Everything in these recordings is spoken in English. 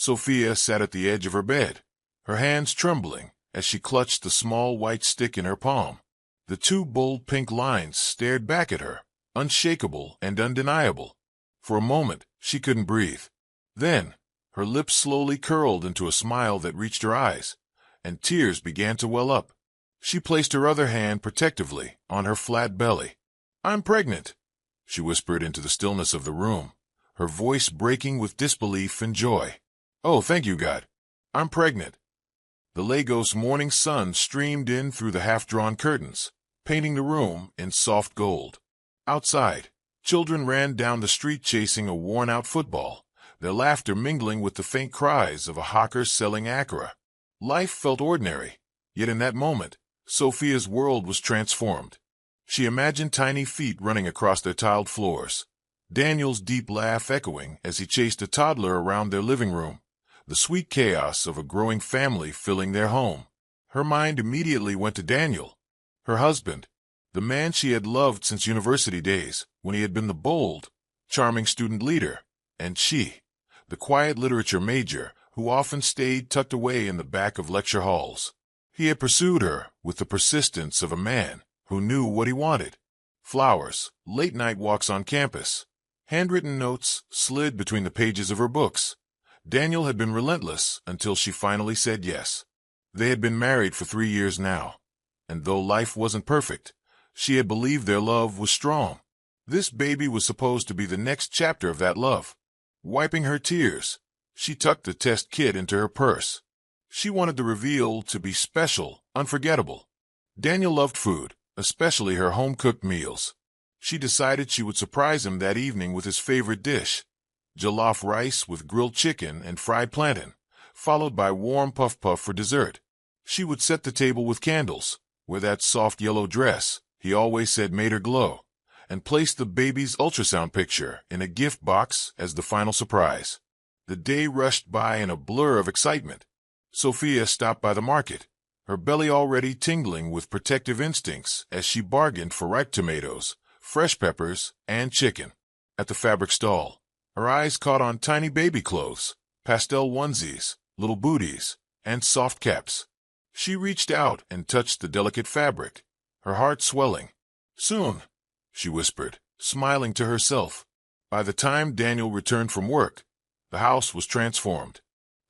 Sophia sat at the edge of her bed, her hands trembling as she clutched the small white stick in her palm. The two bold pink lines stared back at her, unshakable and undeniable. For a moment, she couldn't breathe. Then, her lips slowly curled into a smile that reached her eyes, and tears began to well up. She placed her other hand protectively on her flat belly. "I'm pregnant," she whispered into the stillness of the room, her voice breaking with disbelief and joy. "Oh, thank you, God. I'm pregnant." The Lagos morning sun streamed in through the half-drawn curtains, painting the room in soft gold. Outside, children ran down the street chasing a worn-out football, their laughter mingling with the faint cries of a hawker selling akara. Life felt ordinary, yet in that moment, Sophia's world was transformed. She imagined tiny feet running across their tiled floors, Daniel's deep laugh echoing as he chased a toddler around their living room, the sweet chaos of a growing family filling their home. Her mind immediately went to Daniel, her husband, the man she had loved since university days, when he had been the bold, charming student leader, and she, the quiet literature major who often stayed tucked away in the back of lecture halls. He had pursued her with the persistence of a man who knew what he wanted. Flowers, late-night walks on campus, handwritten notes slid between the pages of her books. Daniel had been relentless until she finally said yes. They had been married for 3 years now, and though life wasn't perfect, she had believed their love was strong. This baby was supposed to be the next chapter of that love. Wiping her tears, she tucked the test kit into her purse. She wanted the reveal to be special, unforgettable. Daniel loved food, especially her home-cooked meals. She decided she would surprise him that evening with his favorite dish, jollof rice with grilled chicken and fried plantain, followed by warm puff-puff for dessert. She would set the table with candles, wear that soft yellow dress he always said made her glow, and place the baby's ultrasound picture in a gift box as the final surprise. The day rushed by in a blur of excitement. Sophia stopped by the market, her belly already tingling with protective instincts as she bargained for ripe tomatoes, fresh peppers, and chicken. At the fabric stall, her eyes caught on tiny baby clothes, pastel onesies, little booties, and soft caps. She reached out and touched the delicate fabric, her heart swelling. "Soon," she whispered, smiling to herself. By the time Daniel returned from work, the house was transformed.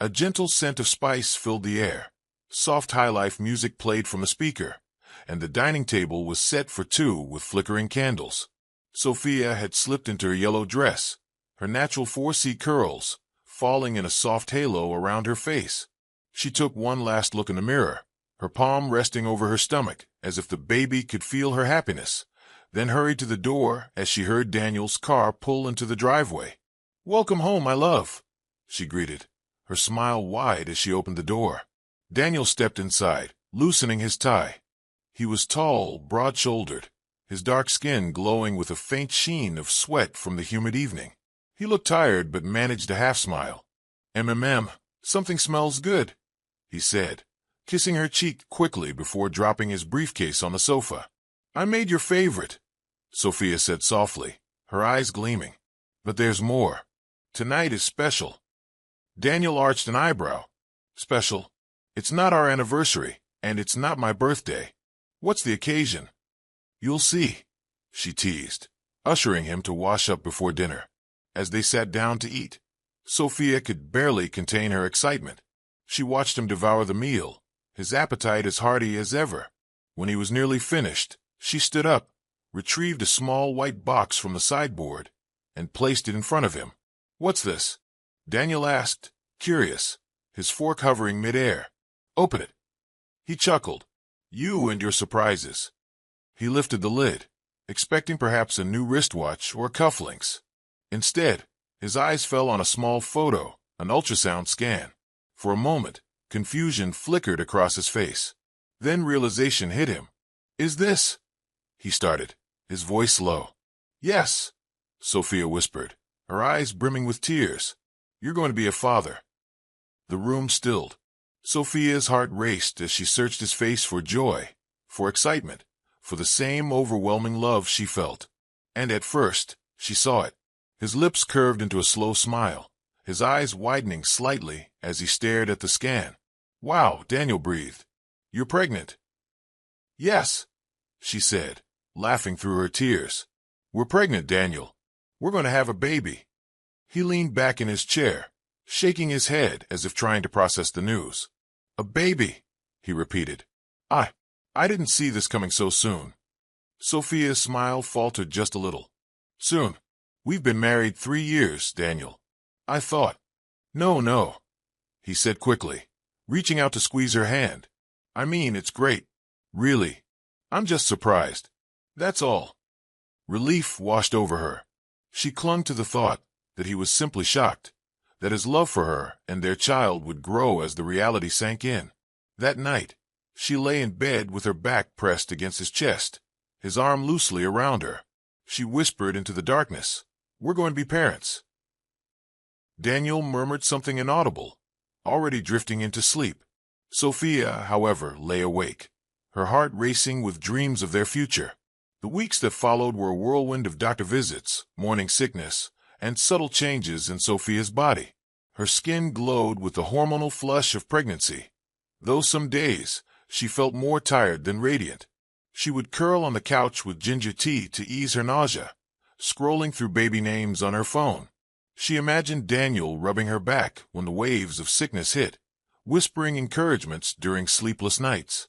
A gentle scent of spice filled the air. Soft high-life music played from a speaker, and the dining table was set for two with flickering candles. Sophia had slipped into her yellow dress, her natural 4C curls falling in a soft halo around her face. She took one last look in the mirror, her palm resting over her stomach as if the baby could feel her happiness, then hurried to the door as she heard Daniel's car pull into the driveway. "Welcome home, my love," she greeted, her smile wide as she opened the door. Daniel stepped inside, loosening his tie. He was tall, broad-shouldered, his dark skin glowing with a faint sheen of sweat from the humid evening. He looked tired but managed a half-smile. Something smells good," he said, kissing her cheek quickly before dropping his briefcase on the sofa. "I made your favorite," Sophia said softly, her eyes gleaming. "But there's more. Tonight is special." Daniel arched an eyebrow. "Special? It's not our anniversary, and it's not my birthday. What's the occasion?" "You'll see," she teased, ushering him to wash up before dinner. As they sat down to eat, Sophia could barely contain her excitement. She watched him devour the meal, his appetite as hearty as ever. When he was nearly finished, she stood up, retrieved a small white box from the sideboard, and placed it in front of him. "What's this?" Daniel asked, curious, his fork hovering mid-air. "Open it." He chuckled. "You and your surprises." He lifted the lid, expecting perhaps a new wristwatch or cufflinks. Instead, his eyes fell on a small photo, an ultrasound scan. For a moment, confusion flickered across his face. Then realization hit him. "Is this—" he started, his voice low. "Yes," Sophia whispered, her eyes brimming with tears. "You're going to be a father." The room stilled. Sophia's heart raced as she searched his face for joy, for excitement, for the same overwhelming love she felt. And at first, she saw it. His lips curved into a slow smile, his eyes widening slightly as he stared at the scan. "Wow," Daniel breathed. "You're pregnant?" "Yes," she said, laughing through her tears. "We're pregnant, Daniel. We're going to have a baby." He leaned back in his chair, shaking his head as if trying to process the news. "A baby," he repeated. I didn't see this coming so soon." Sophia's smile faltered just a little. "Soon. We've been married 3 years, Daniel. I thought—" No, he said quickly, reaching out to squeeze her hand. "I mean, it's great. Really. I'm just surprised. That's all." Relief washed over her. She clung to the thought that he was simply shocked, that his love for her and their child would grow as the reality sank in. That night, she lay in bed with her back pressed against his chest, his arm loosely around her. She whispered into the darkness, "We're going to be parents." Daniel murmured something inaudible, already drifting into sleep. Sophia, however, lay awake, her heart racing with dreams of their future. The weeks that followed were a whirlwind of doctor visits, morning sickness, and subtle changes in Sophia's body. Her skin glowed with the hormonal flush of pregnancy, though some days she felt more tired than radiant. She would curl on the couch with ginger tea to ease her nausea, scrolling through baby names on her phone. She imagined Daniel rubbing her back when the waves of sickness hit, whispering encouragements during sleepless nights.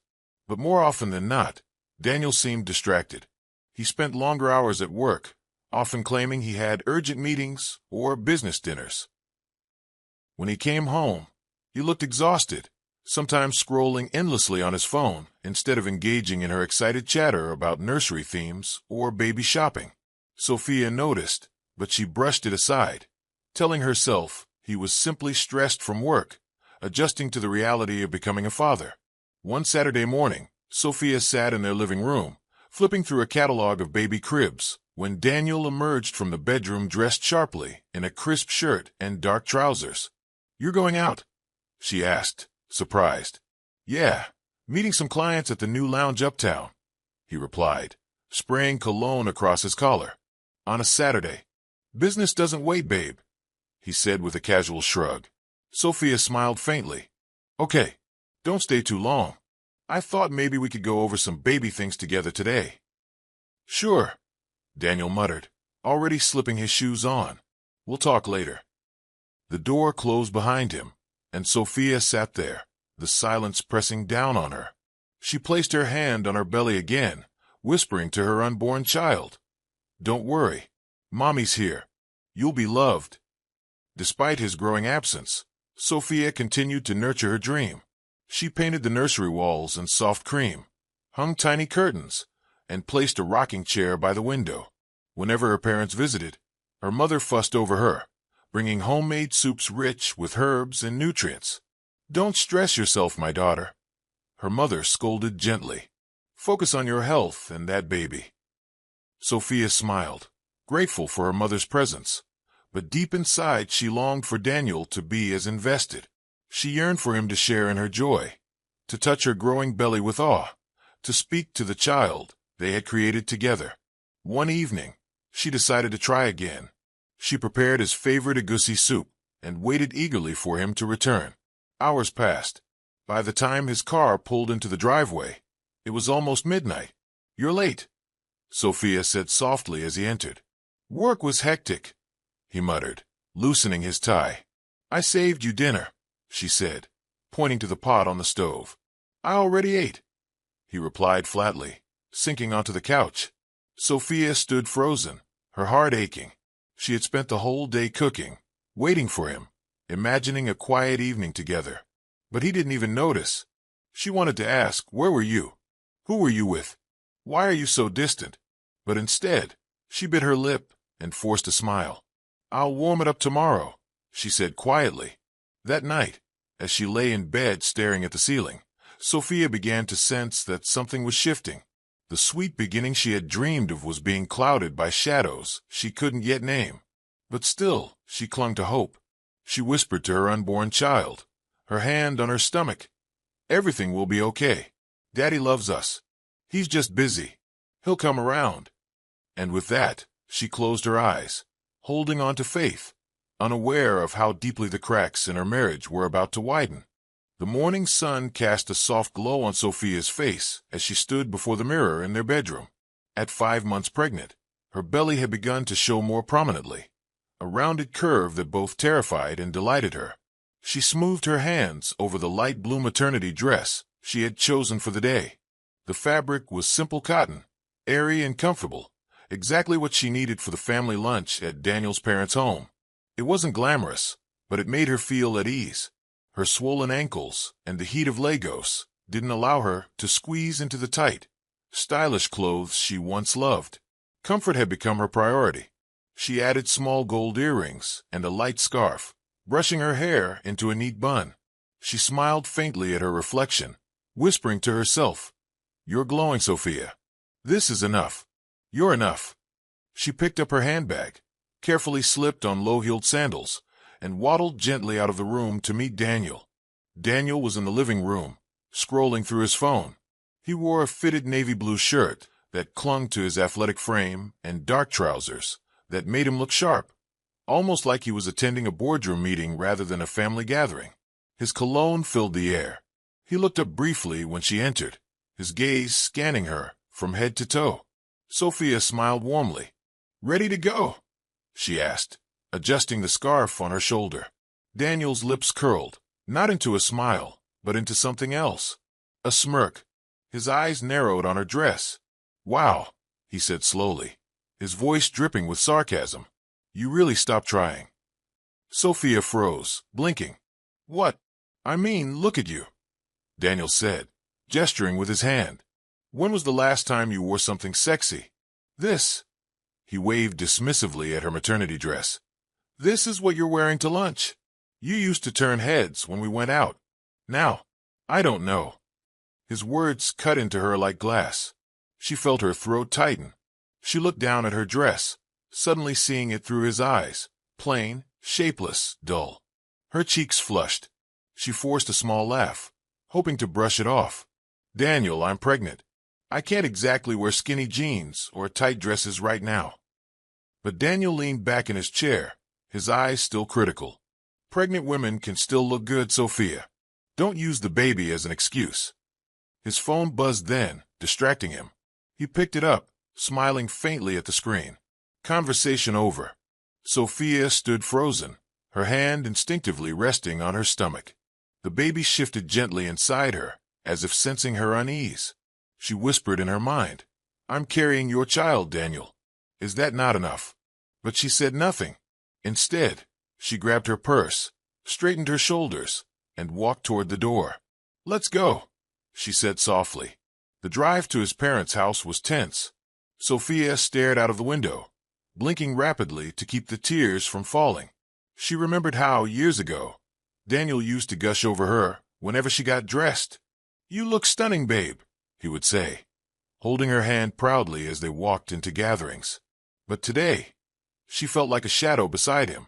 But more often than not, Daniel seemed distracted. He spent longer hours at work, often claiming he had urgent meetings or business dinners. When he came home, he looked exhausted, sometimes scrolling endlessly on his phone instead of engaging in her excited chatter about nursery themes or baby shopping. Sophia noticed, but she brushed it aside, telling herself he was simply stressed from work, adjusting to the reality of becoming a father. One Saturday morning, Sophia sat in their living room, flipping through a catalog of baby cribs, when Daniel emerged from the bedroom dressed sharply in a crisp shirt and dark trousers. "You're going out?" she asked, surprised. "Yeah, meeting some clients at the new lounge uptown," he replied, spraying cologne across his collar. "On a Saturday. Business doesn't wait, babe," he said with a casual shrug. Sophia smiled faintly. "Okay, don't stay too long. I thought maybe we could go over some baby things together today." "Sure," Daniel muttered, already slipping his shoes on. "We'll talk later." The door closed behind him, and Sophia sat there, the silence pressing down on her. She placed her hand on her belly again, whispering to her unborn child, "Don't worry. Mommy's here. You'll be loved." Despite his growing absence, Sophia continued to nurture her dream. She painted the nursery walls in soft cream, hung tiny curtains, and placed a rocking chair by the window. Whenever her parents visited, her mother fussed over her, bringing homemade soups rich with herbs and nutrients. "Don't stress yourself, my daughter," her mother scolded gently. "Focus on your health and that baby." Sophia smiled, grateful for her mother's presence, but deep inside she longed for Daniel to be as invested. She yearned for him to share in her joy, to touch her growing belly with awe, to speak to the child they had created together. One evening, she decided to try again. She prepared his favorite egusi soup and waited eagerly for him to return. Hours passed. By the time his car pulled into the driveway, it was almost midnight. "You're late," Sophia said softly as he entered. "Work was hectic," he muttered, loosening his tie. "I saved you dinner," she said, pointing to the pot on the stove. "I already ate," he replied flatly, sinking onto the couch. Sophia stood frozen, her heart aching. She had spent the whole day cooking, waiting for him, imagining a quiet evening together. But he didn't even notice. She wanted to ask, "Where were you? Who were you with? Why are you so distant?" But instead, she bit her lip and forced a smile. "I'll warm it up tomorrow," she said quietly. That night, as she lay in bed staring at the ceiling, Sophia began to sense that something was shifting. The sweet beginning she had dreamed of was being clouded by shadows she couldn't yet name. But still, she clung to hope. She whispered to her unborn child, her hand on her stomach, "Everything will be okay. Daddy loves us. He's just busy. He'll come around." And with that, she closed her eyes, holding on to faith, unaware of how deeply the cracks in her marriage were about to widen. The morning sun cast a soft glow on Sophia's face as she stood before the mirror in their bedroom. At 5 months pregnant, her belly had begun to show more prominently, a rounded curve that both terrified and delighted her. She smoothed her hands over the light blue maternity dress she had chosen for the day. The fabric was simple cotton, airy and comfortable, exactly what she needed for the family lunch at Daniel's parents' home. It wasn't glamorous, but it made her feel at ease. Her swollen ankles and the heat of Lagos didn't allow her to squeeze into the tight, stylish clothes she once loved. Comfort had become her priority. She added small gold earrings and a light scarf, brushing her hair into a neat bun. She smiled faintly at her reflection, whispering to herself, "You're glowing, Sophia. This is enough. You're enough." She picked up her handbag, carefully slipped on low-heeled sandals, and waddled gently out of the room to meet Daniel. Daniel was in the living room, scrolling through his phone. He wore a fitted navy blue shirt that clung to his athletic frame and dark trousers that made him look sharp, almost like he was attending a boardroom meeting rather than a family gathering. His cologne filled the air. He looked up briefly when she entered, his gaze scanning her from head to toe. Sophia smiled warmly. "Ready to go?" she asked, adjusting the scarf on her shoulder. Daniel's lips curled, not into a smile, but into something else, a smirk. His eyes narrowed on her dress. "Wow," he said slowly, his voice dripping with sarcasm. "You really stopped trying." Sophia froze, blinking. "What? I mean, look at you," Daniel said, gesturing with his hand. "When was the last time you wore something sexy? This." He waved dismissively at her maternity dress. "This is what you're wearing to lunch. You used to turn heads when we went out. Now, I don't know." His words cut into her like glass. She felt her throat tighten. She looked down at her dress, suddenly seeing it through his eyes, plain, shapeless, dull. Her cheeks flushed. She forced a small laugh, hoping to brush it off. "Daniel, I'm pregnant. I can't exactly wear skinny jeans or tight dresses right now." But Daniel leaned back in his chair, his eyes still critical. "Pregnant women can still look good, Sophia. Don't use the baby as an excuse." His phone buzzed then, distracting him. He picked it up, smiling faintly at the screen. Conversation over. Sophia stood frozen, her hand instinctively resting on her stomach. The baby shifted gently inside her, as if sensing her unease. She whispered in her mind, "I'm carrying your child, Daniel. Is that not enough?" But she said nothing. Instead, she grabbed her purse, straightened her shoulders, and walked toward the door. "Let's go," she said softly. The drive to his parents' house was tense. Sophia stared out of the window, blinking rapidly to keep the tears from falling. She remembered how, years ago, Daniel used to gush over her whenever she got dressed. "You look stunning, babe," he would say, holding her hand proudly as they walked into gatherings. But today, she felt like a shadow beside him.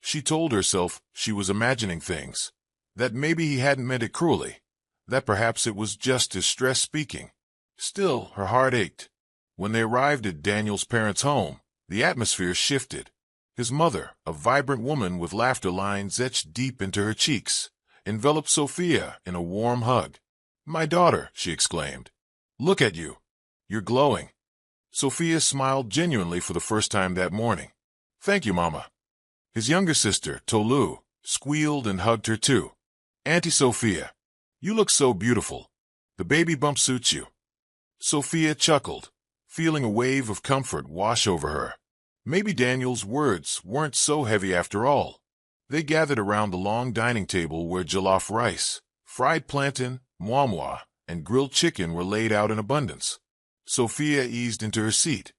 She told herself she was imagining things, that maybe he hadn't meant it cruelly, that perhaps it was just his stress speaking. Still, her heart ached. When they arrived at Daniel's parents' home, the atmosphere shifted. His mother, a vibrant woman with laughter lines etched deep into her cheeks, enveloped Sophia in a warm hug. "My daughter," she exclaimed. "Look at you. You're glowing." Sophia smiled genuinely for the first time that morning. "Thank you, Mama." His younger sister, Tolu, squealed and hugged her too. "Auntie Sophia, you look so beautiful. The baby bump suits you." Sophia chuckled, feeling a wave of comfort wash over her. Maybe Daniel's words weren't so heavy after all. They gathered around the long dining table where jollof rice, fried plantain, moi, and grilled chicken were laid out in abundance. Sophia eased into her seat,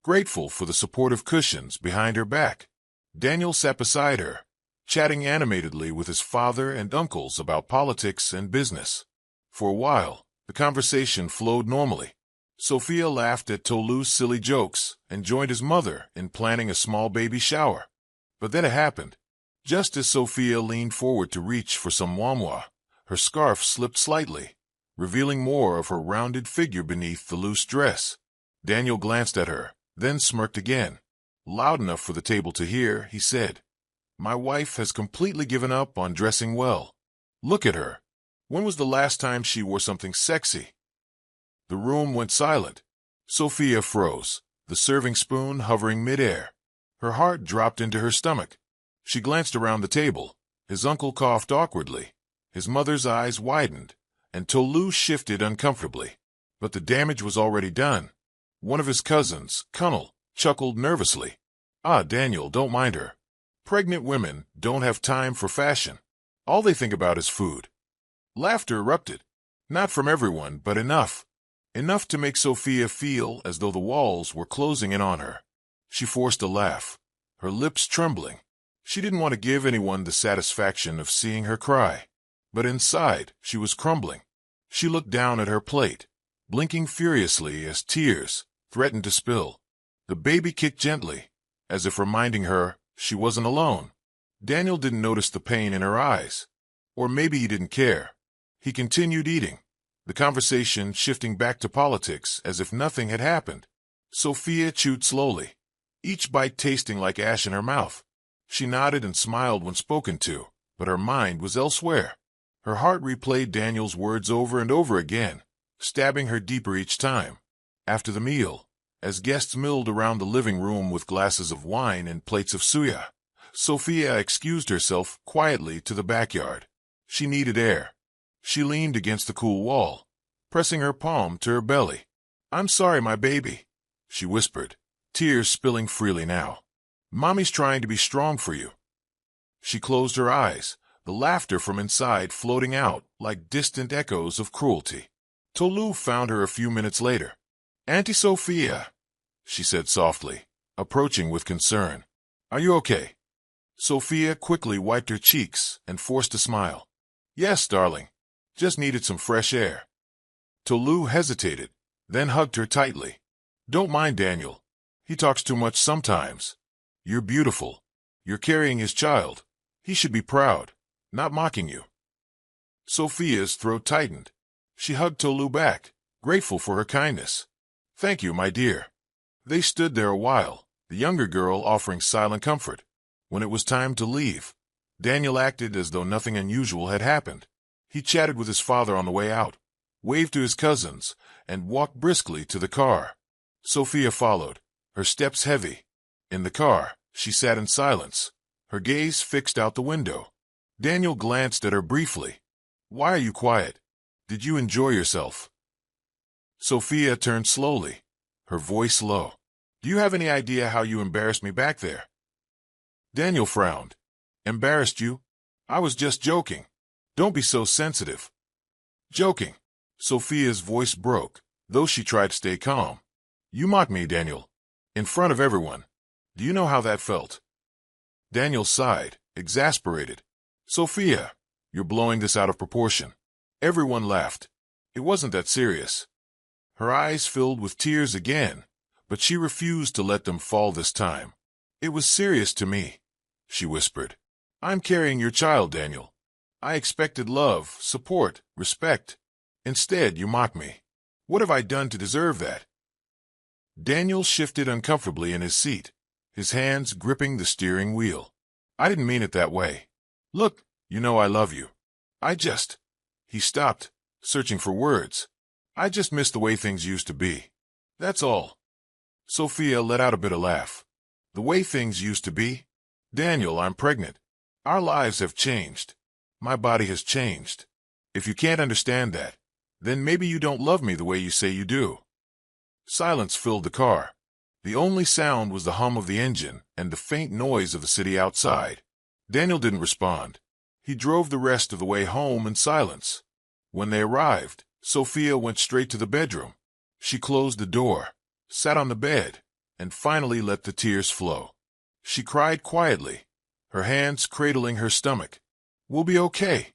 grateful for the supportive cushions behind her back. Daniel sat beside her, chatting animatedly with his father and uncles about politics and business. For a while, the conversation flowed normally. Sophia laughed at Tolu's silly jokes and joined his mother in planning a small baby shower. But then it happened. Just as Sophia leaned forward to reach for some moi, her scarf slipped slightly, revealing more of her rounded figure beneath the loose dress. Daniel glanced at her, then smirked again. Loud enough for the table to hear, he said, My wife has completely given up on dressing well. Look at her. When was the last time she wore something sexy? The room went silent. Sophia froze, the serving spoon hovering midair. Her heart dropped into her stomach. She glanced around the table. His uncle coughed awkwardly. His mother's eyes widened, and Tolu shifted uncomfortably. But the damage was already done. One of his cousins, Cunnel, chuckled nervously. Ah, Daniel, don't mind her. Pregnant women don't have time for fashion. All they think about is food. Laughter erupted. Not from everyone, but enough. Enough to make Sophia feel as though the walls were closing in on her. She forced a laugh, her lips trembling. She didn't want to give anyone the satisfaction of seeing her cry. But inside, she was crumbling. She looked down at her plate, blinking furiously as tears threatened to spill. The baby kicked gently, as if reminding her she wasn't alone. Daniel didn't notice the pain in her eyes. Or maybe he didn't care. He continued eating, the conversation shifting back to politics as if nothing had happened. Sophia chewed slowly, each bite tasting like ash in her mouth. She nodded and smiled when spoken to, but her mind was elsewhere. Her heart replayed Daniel's words over and over again, stabbing her deeper each time. After the meal, as guests milled around the living room with glasses of wine and plates of suya, Sophia excused herself quietly to the backyard. She needed air. She leaned against the cool wall, pressing her palm to her belly. "I'm sorry, my baby," she whispered, tears spilling freely now. "Mommy's trying to be strong for you." She closed her eyes, the laughter from inside floating out like distant echoes of cruelty. Tolu found her a few minutes later. "Auntie Sophia," she said softly, approaching with concern. "Are you okay?" Sophia quickly wiped her cheeks and forced a smile. "Yes, darling. Just needed some fresh air." Tolu hesitated, then hugged her tightly. "Don't mind Daniel. He talks too much sometimes. You're beautiful. You're carrying his child. He should be proud, not mocking you." Sophia's throat tightened. She hugged Tolu back, grateful for her kindness. "Thank you, my dear." They stood there a while, the younger girl offering silent comfort. When it was time to leave, Daniel acted as though nothing unusual had happened. He chatted with his father on the way out, waved to his cousins, and walked briskly to the car. Sophia followed, her steps heavy. In the car, she sat in silence, her gaze fixed out the window. Daniel glanced at her briefly. "Why are you quiet? Did you enjoy yourself?" Sophia turned slowly, her voice low. "Do you have any idea how you embarrassed me back there?" Daniel frowned. "Embarrassed you? I was just joking. Don't be so sensitive." "Joking?" Sophia's voice broke, though she tried to stay calm. "You mocked me, Daniel. In front of everyone. Do you know how that felt?" Daniel sighed, exasperated. "Sophia, you're blowing this out of proportion." Everyone laughed. It wasn't that serious. Her eyes filled with tears again, but she refused to let them fall this time. "It was serious to me," she whispered. "I'm carrying your child, Daniel. I expected love, support, respect. Instead, you mock me. What have I done to deserve that?" Daniel shifted uncomfortably in his seat, his hands gripping the steering wheel. "I didn't mean it that way. Look, you know I love you. I just—" He stopped, searching for words. "I just miss the way things used to be. That's all." Sophia let out a bitter laugh. "The way things used to be? Daniel, I'm pregnant. Our lives have changed. My body has changed. If you can't understand that, then maybe you don't love me the way you say you do." Silence filled the car. The only sound was the hum of the engine and the faint noise of the city outside. Daniel didn't respond. He drove the rest of the way home in silence. When they arrived, Sophia went straight to the bedroom. She closed the door, sat on the bed, and finally let the tears flow. She cried quietly, her hands cradling her stomach. "We'll be okay,"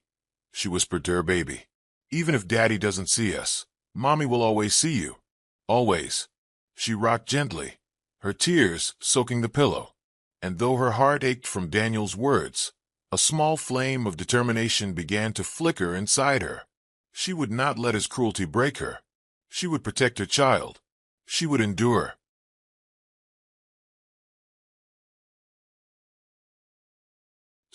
she whispered to her baby. "Even if Daddy doesn't see us, Mommy will always see you. Always." She rocked gently, her tears soaking the pillow. And though her heart ached from Daniel's words, a small flame of determination began to flicker inside her. She would not let his cruelty break her. She would protect her child. She would endure.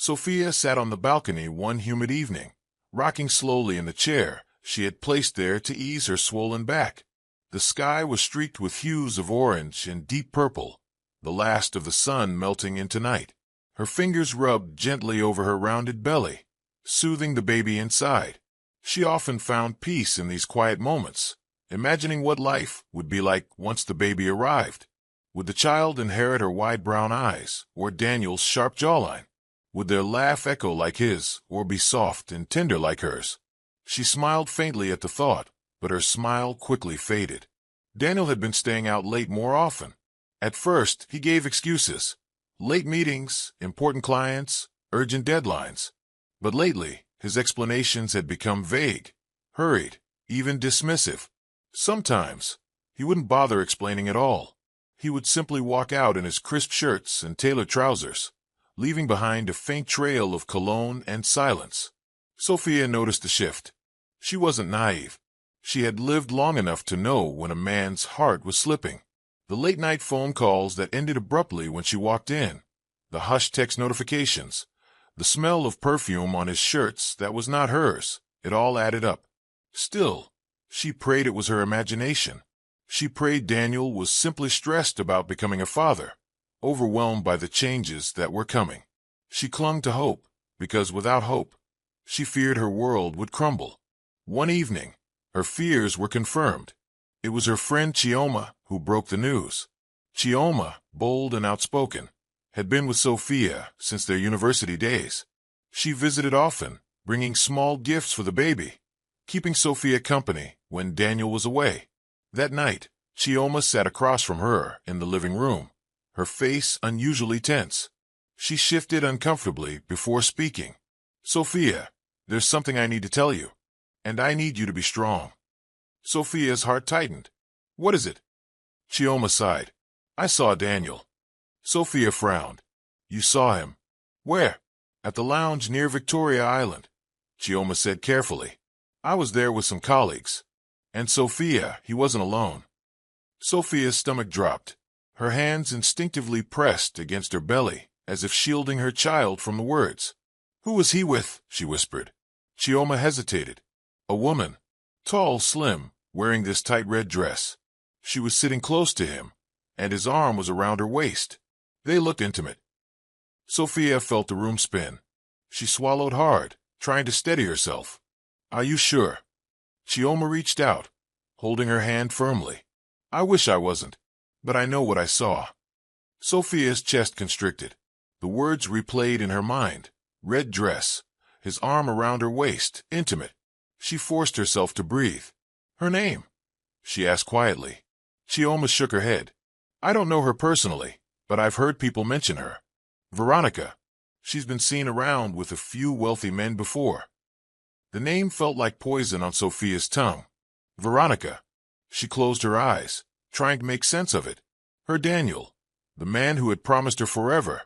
Sophia sat on the balcony one humid evening, rocking slowly in the chair she had placed there to ease her swollen back. The sky was streaked with hues of orange and deep purple, the last of the sun melting into night. Her fingers rubbed gently over her rounded belly, soothing the baby inside. She often found peace in these quiet moments, imagining what life would be like once the baby arrived. Would the child inherit her wide brown eyes, or Daniel's sharp jawline? Would their laugh echo like his, or be soft and tender like hers? She smiled faintly at the thought, but her smile quickly faded. Daniel had been staying out late more often. At first, he gave excuses. Late meetings, important clients, urgent deadlines. But lately, his explanations had become vague, hurried, even dismissive. Sometimes, he wouldn't bother explaining at all. He would simply walk out in his crisp shirts and tailored trousers, leaving behind a faint trail of cologne and silence. Sophia noticed the shift. She wasn't naive. She had lived long enough to know when a man's heart was slipping. The late-night phone calls that ended abruptly when she walked in, the hushed text notifications, the smell of perfume on his shirts that was not hers, it all added up. Still, she prayed it was her imagination. She prayed Daniel was simply stressed about becoming a father, overwhelmed by the changes that were coming. She clung to hope, because without hope, she feared her world would crumble. One evening, her fears were confirmed. It was her friend Chioma who broke the news. Chioma, bold and outspoken, had been with Sophia since their university days. She visited often, bringing small gifts for the baby, keeping Sophia company when Daniel was away. That night, Chioma sat across from her in the living room, her face unusually tense. She shifted uncomfortably before speaking. "Sophia, there's something I need to tell you, and I need you to be strong." Sophia's heart tightened. "What is it?" Chioma sighed. "I saw Daniel." Sophia frowned. "You saw him? Where?" "At the lounge near Victoria Island," Chioma said carefully. "I was there with some colleagues. And Sophia, he wasn't alone." Sophia's stomach dropped. Her hands instinctively pressed against her belly, as if shielding her child from the words. "Who was he with?" she whispered. Chioma hesitated. "A woman. Tall, slim, wearing this tight red dress. She was sitting close to him, and his arm was around her waist. They looked intimate." Sophia felt the room spin. She swallowed hard, trying to steady herself. "Are you sure?" Chioma reached out, holding her hand firmly. "I wish I wasn't, but I know what I saw." Sophia's chest constricted. The words replayed in her mind. Red dress, his arm around her waist, intimate. She forced herself to breathe. "Her name?" she asked quietly. Chioma shook her head. "I don't know her personally, but I've heard people mention her. Veronica. She's been seen around with a few wealthy men before." The name felt like poison on Sophia's tongue. Veronica. She closed her eyes, trying to make sense of it. Her Daniel, the man who had promised her forever,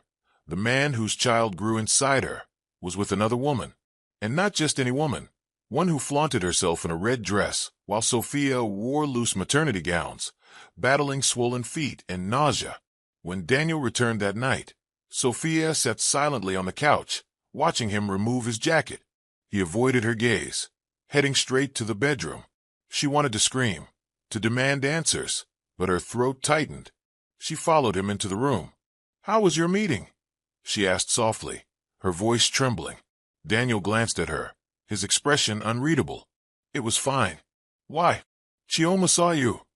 the man whose child grew inside her, was with another woman. And not just any woman, one who flaunted herself in a red dress while Sophia wore loose maternity gowns, battling swollen feet and nausea. When Daniel returned that night, Sophia sat silently on the couch, watching him remove his jacket. He avoided her gaze, heading straight to the bedroom. She wanted to scream, to demand answers, but her throat tightened. She followed him into the room. "How was your meeting?" she asked softly, her voice trembling. Daniel glanced at her, his expression unreadable. "It was fine." "Why?" "Chioma saw you,"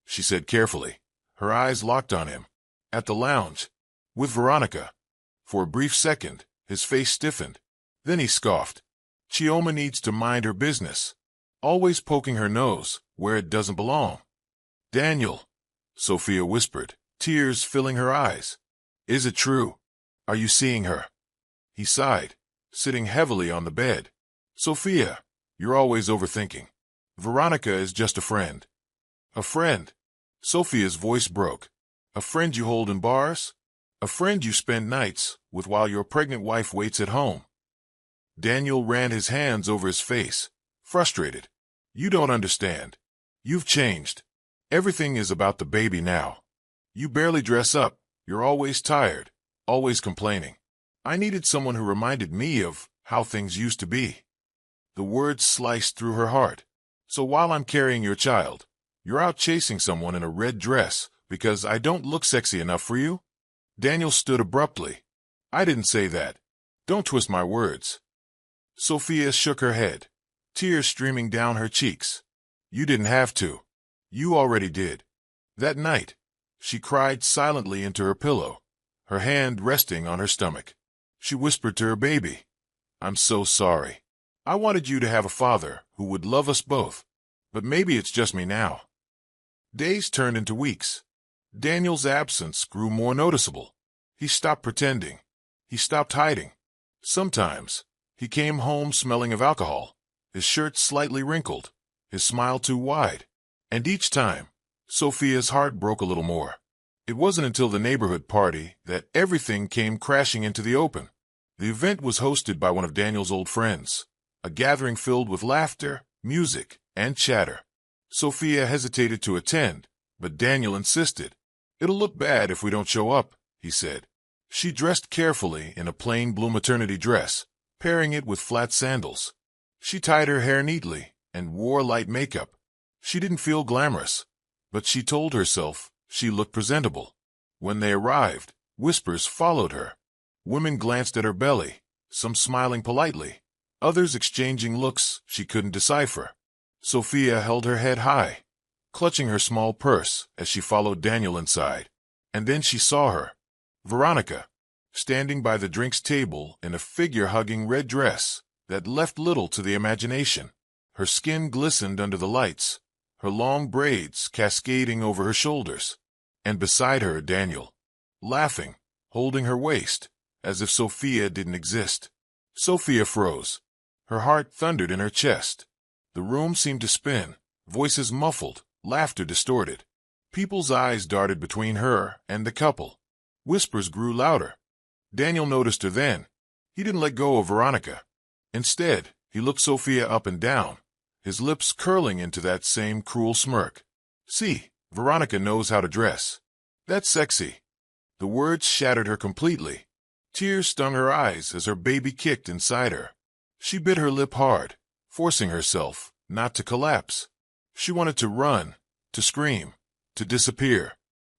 she said carefully. Her eyes locked on him. "At the lounge. With Veronica." For a brief second, his face stiffened. Then he scoffed. "Chioma needs to mind her business. Always poking her nose where it doesn't belong." "Daniel," Sophia whispered, tears filling her eyes. "Is it true? Are you seeing her?" He sighed, sitting heavily on the bed. "Sophia, you're always overthinking. Veronica is just a friend." "A friend?" Sophia's voice broke. "A friend you hold in bars? A friend you spend nights with while your pregnant wife waits at home?" Daniel ran his hands over his face, frustrated. "You don't understand. You've changed. Everything is about the baby now. You barely dress up. You're always tired, always complaining. I needed someone who reminded me of how things used to be. The words sliced through her heart. So while I'm carrying your child, you're out chasing someone in a red dress because I don't look sexy enough for you? Daniel stood abruptly. I didn't say that. Don't twist my words. Sophia shook her head, tears streaming down her cheeks. You didn't have to. You already did. That night, she cried silently into her pillow, her hand resting on her stomach. She whispered to her baby, I'm so sorry. I wanted you to have a father who would love us both, but maybe it's just me now. Days turned into weeks. Daniel's absence grew more noticeable. He stopped pretending. He stopped hiding. Sometimes, he came home smelling of alcohol, his shirt slightly wrinkled, his smile too wide. And each time, Sophia's heart broke a little more. It wasn't until the neighborhood party that everything came crashing into the open. The event was hosted by one of Daniel's old friends, a gathering filled with laughter, music, and chatter. Sophia hesitated to attend, but Daniel insisted. It'll look bad if we don't show up, he said. She dressed carefully in a plain blue maternity dress, pairing it with flat sandals. She tied her hair neatly and wore light makeup. She didn't feel glamorous, but she told herself she looked presentable. When they arrived, whispers followed her. Women glanced at her belly, some smiling politely, others exchanging looks she couldn't decipher. Sophia held her head high, clutching her small purse as she followed Daniel inside. And then she saw her, Veronica, standing by the drinks table in a figure-hugging red dress that left little to the imagination. Her skin glistened under the lights, her long braids cascading over her shoulders. And beside her, Daniel, laughing, holding her waist, as if Sophia didn't exist. Sophia froze. Her heart thundered in her chest. The room seemed to spin, voices muffled, laughter distorted. People's eyes darted between her and the couple. Whispers grew louder. Daniel noticed her then. He didn't let go of Veronica. Instead, he looked Sophia up and down, his lips curling into that same cruel smirk. See, Veronica knows how to dress. That's sexy. The words shattered her completely. Tears stung her eyes as her baby kicked inside her. She bit her lip hard, forcing herself not to collapse. She wanted to run, to scream, to disappear.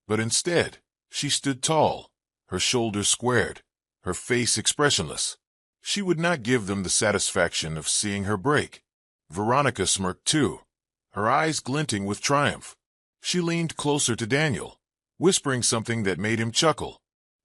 But instead, she stood tall, her shoulders squared, her face expressionless. She would not give them the satisfaction of seeing her break. Veronica smirked too, her eyes glinting with triumph. She leaned closer to Daniel, whispering something that made him chuckle.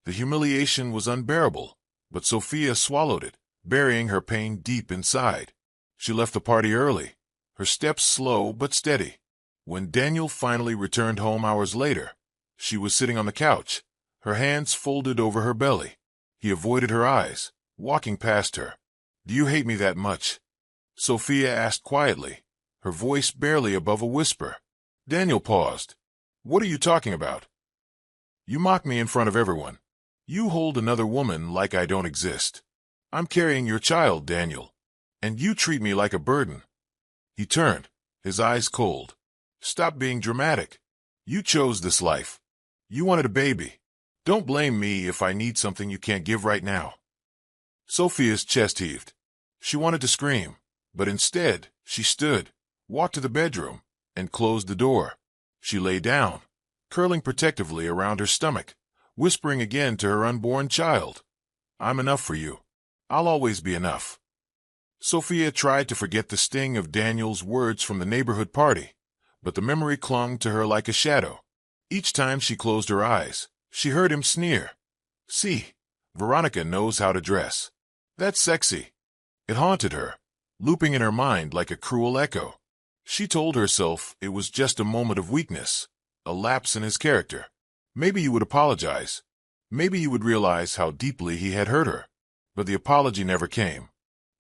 The humiliation was unbearable, but Sophia swallowed it, burying her pain deep inside. She left the party early, her steps slow but steady. When Daniel finally returned home hours later, she was sitting on the couch, her hands folded over her belly. He avoided her eyes, walking past her. Do you hate me that much? Sophia asked quietly, her voice barely above a whisper. Daniel paused. What are you talking about? You mock me in front of everyone. You hold another woman like I don't exist. I'm carrying your child, Daniel, and you treat me like a burden. He turned, his eyes cold. Stop being dramatic. You chose this life. You wanted a baby. Don't blame me if I need something you can't give right now. Sophia's chest heaved. She wanted to scream, but instead, she stood, walked to the bedroom, and closed the door. She lay down, curling protectively around her stomach, whispering again to her unborn child, I'm enough for you. I'll always be enough. Sophia tried to forget the sting of Daniel's words from the neighborhood party, but the memory clung to her like a shadow. Each time she closed her eyes, she heard him sneer. See, Veronica knows how to dress. That's sexy. It haunted her, looping in her mind like a cruel echo. She told herself it was just a moment of weakness, a lapse in his character. Maybe he would apologize. Maybe he would realize how deeply he had hurt her. But the apology never came.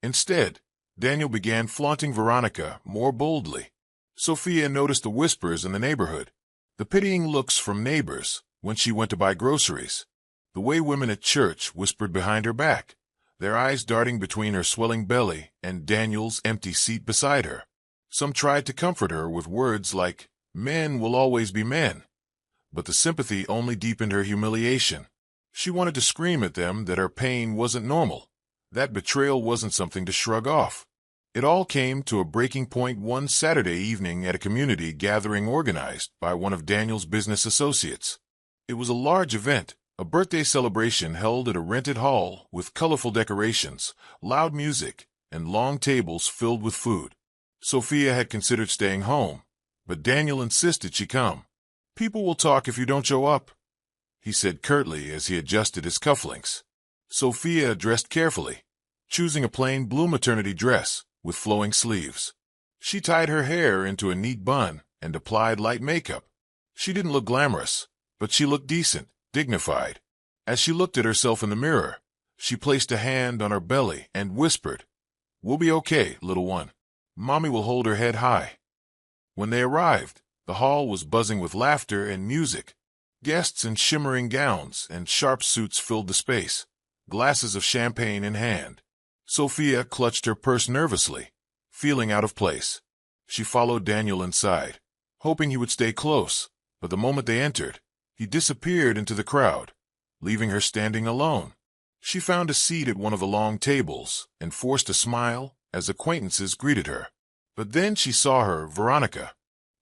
Instead, Daniel began flaunting Veronica more boldly. Sophia noticed the whispers in the neighborhood, the pitying looks from neighbors when she went to buy groceries, the way women at church whispered behind her back, their eyes darting between her swelling belly and Daniel's empty seat beside her. Some tried to comfort her with words like, men will always be men. But the sympathy only deepened her humiliation. She wanted to scream at them that her pain wasn't normal. That betrayal wasn't something to shrug off. It all came to a breaking point one Saturday evening at a community gathering organized by one of Daniel's business associates. It was a large event, a birthday celebration held at a rented hall with colorful decorations, loud music, and long tables filled with food. Sophia had considered staying home, but Daniel insisted she come. "People will talk if you don't show up," he said curtly as he adjusted his cufflinks. Sophia dressed carefully, choosing a plain blue maternity dress with flowing sleeves. She tied her hair into a neat bun and applied light makeup. She didn't look glamorous, but she looked decent, dignified. As she looked at herself in the mirror, she placed a hand on her belly and whispered, "We'll be okay, little one. Mommy will hold her head high." When they arrived, the hall was buzzing with laughter and music. Guests in shimmering gowns and sharp suits filled the space, glasses of champagne in hand. Sophia clutched her purse nervously, feeling out of place. She followed Daniel inside, hoping he would stay close, but the moment they entered, he disappeared into the crowd, leaving her standing alone. She found a seat at one of the long tables and forced a smile as acquaintances greeted her. But then she saw her, Veronica,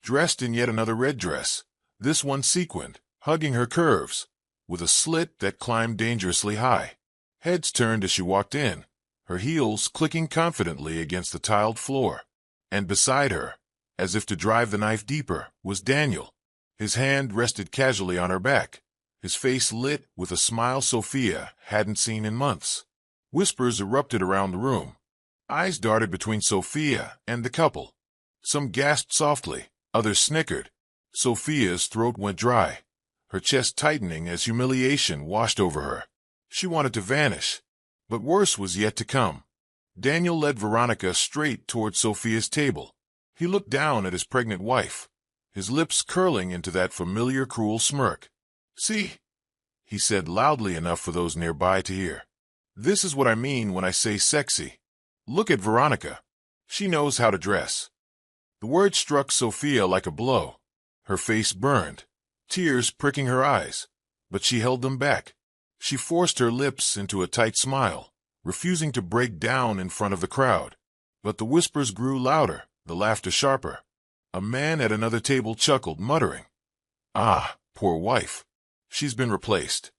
dressed in yet another red dress, this one sequined, hugging her curves, with a slit that climbed dangerously high. Heads turned as she walked in, her heels clicking confidently against the tiled floor. And beside her, as if to drive the knife deeper, was Daniel. His hand rested casually on her back, his face lit with a smile Sophia hadn't seen in months. Whispers erupted around the room. Eyes darted between Sophia and the couple. Some gasped softly, others snickered. Sophia's throat went dry, her chest tightening as humiliation washed over her. She wanted to vanish, but worse was yet to come. Daniel led Veronica straight toward Sophia's table. He looked down at his pregnant wife, his lips curling into that familiar cruel smirk. "See," he said loudly enough for those nearby to hear. "This is what I mean when I say sexy. Look at Veronica. She knows how to dress." The word struck Sophia like a blow. Her face burned, tears pricking her eyes, but she held them back. She forced her lips into a tight smile, refusing to break down in front of the crowd. But the whispers grew louder, the laughter sharper. A man at another table chuckled, muttering, "Ah, poor wife. She's been replaced."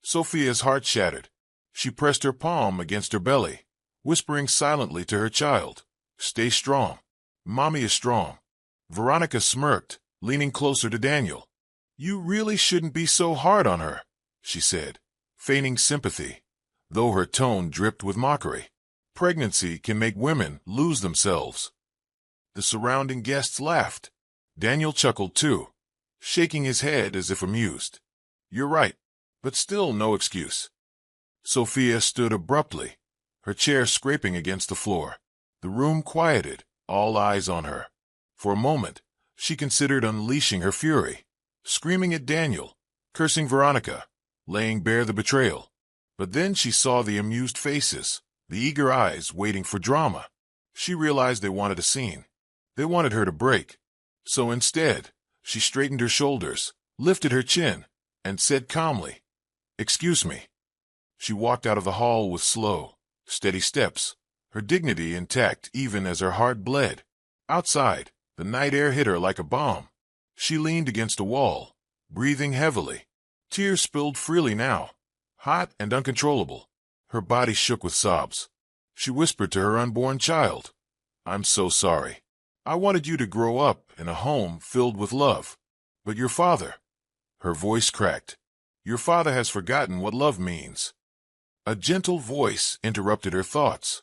Sophia's heart shattered. She pressed her palm against her belly, whispering silently to her child, "Stay strong. Mommy is strong." Veronica smirked, leaning closer to Daniel. "You really shouldn't be so hard on her," she said, feigning sympathy, though her tone dripped with mockery. "Pregnancy can make women lose themselves." The surrounding guests laughed. Daniel chuckled too, shaking his head as if amused. "You're right, but still no excuse." Sophia stood abruptly, her chair scraping against the floor. The room quieted, all eyes on her. For a moment, she considered unleashing her fury, screaming at Daniel, cursing Veronica, laying bare the betrayal. But then she saw the amused faces, the eager eyes waiting for drama. She realized they wanted a scene. They wanted her to break. So instead, she straightened her shoulders, lifted her chin, and said calmly, "Excuse me." She walked out of the hall with slow, steady steps, her dignity intact even as her heart bled. Outside, the night air hit her like a bomb. She leaned against a wall, breathing heavily. Tears spilled freely now, hot and uncontrollable. Her body shook with sobs. She whispered to her unborn child, "I'm so sorry. I wanted you to grow up in a home filled with love. But your father—" Her voice cracked. "Your father has forgotten what love means." A gentle voice interrupted her thoughts.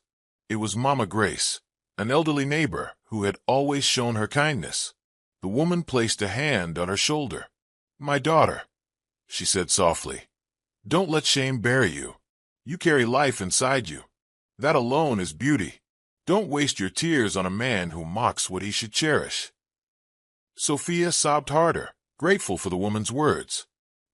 It was Mama Grace, an elderly neighbor who had always shown her kindness. The woman placed a hand on her shoulder. "My daughter," she said softly, "don't let shame bury you. You carry life inside you. That alone is beauty. Don't waste your tears on a man who mocks what he should cherish." Sophia sobbed harder, grateful for the woman's words.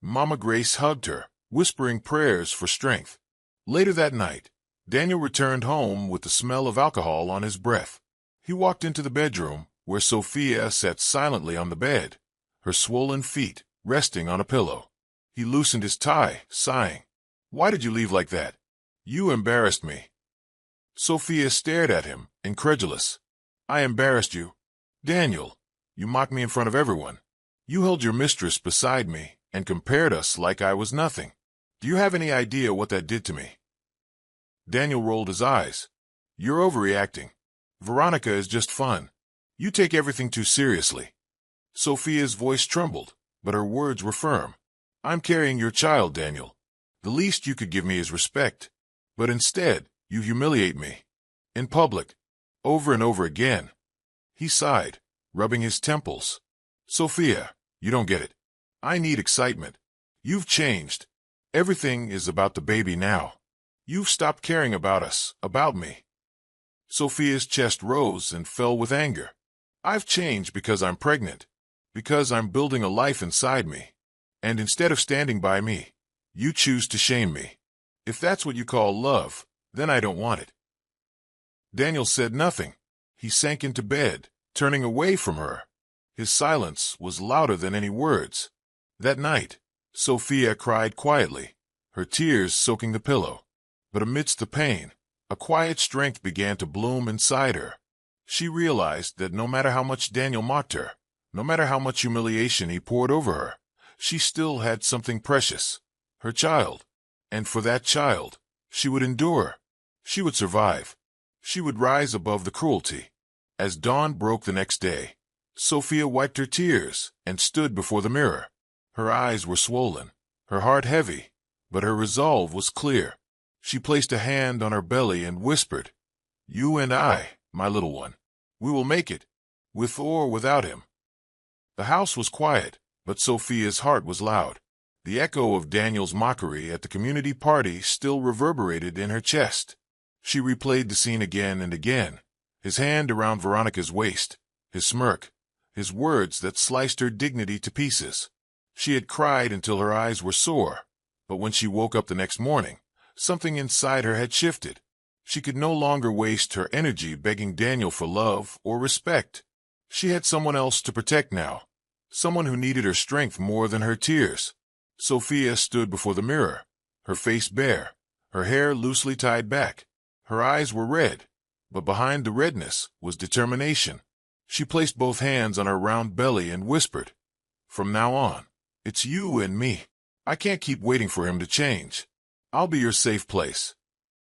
Mama Grace hugged her, whispering prayers for strength. Later that night, Daniel returned home with the smell of alcohol on his breath. He walked into the bedroom, where Sophia sat silently on the bed, her swollen feet resting on a pillow. He loosened his tie, sighing. "Why did you leave like that? You embarrassed me." Sophia stared at him, incredulous. "I embarrassed you? Daniel, you mocked me in front of everyone. You held your mistress beside me and compared us like I was nothing. Do you have any idea what that did to me?" Daniel rolled his eyes. "You're overreacting. Veronica is just fun. You take everything too seriously." Sophia's voice trembled, but her words were firm. "I'm carrying your child, Daniel. The least you could give me is respect. But instead, you humiliate me. In public. Over and over again." He sighed, rubbing his temples. "Sophia, you don't get it. I need excitement. You've changed. Everything is about the baby now. You've stopped caring about us, about me." Sophia's chest rose and fell with anger. "I've changed because I'm pregnant. Because I'm building a life inside me. And instead of standing by me, you choose to shame me. If that's what you call love, then I don't want it." Daniel said nothing. He sank into bed, turning away from her. His silence was louder than any words. That night, Sophia cried quietly, her tears soaking the pillow. But amidst the pain, a quiet strength began to bloom inside her. She realized that no matter how much Daniel mocked her, no matter how much humiliation he poured over her, she still had something precious, her child. And for that child, she would endure. She would survive. She would rise above the cruelty. As dawn broke the next day, Sophia wiped her tears and stood before the mirror. Her eyes were swollen, her heart heavy, but her resolve was clear. She placed a hand on her belly and whispered, "You and I, my little one, we will make it, with or without him." The house was quiet, but Sophia's heart was loud. The echo of Daniel's mockery at the community party still reverberated in her chest. She replayed the scene again and again, his hand around Veronica's waist, his smirk, his words that sliced her dignity to pieces. She had cried until her eyes were sore, but when she woke up the next morning, something inside her had shifted. She could no longer waste her energy begging Daniel for love or respect. She had someone else to protect now, someone who needed her strength more than her tears. Sophia stood before the mirror, her face bare, her hair loosely tied back. Her eyes were red, but behind the redness was determination. She placed both hands on her round belly and whispered, "From now on, it's you and me. I can't keep waiting for him to change. I'll be your safe place."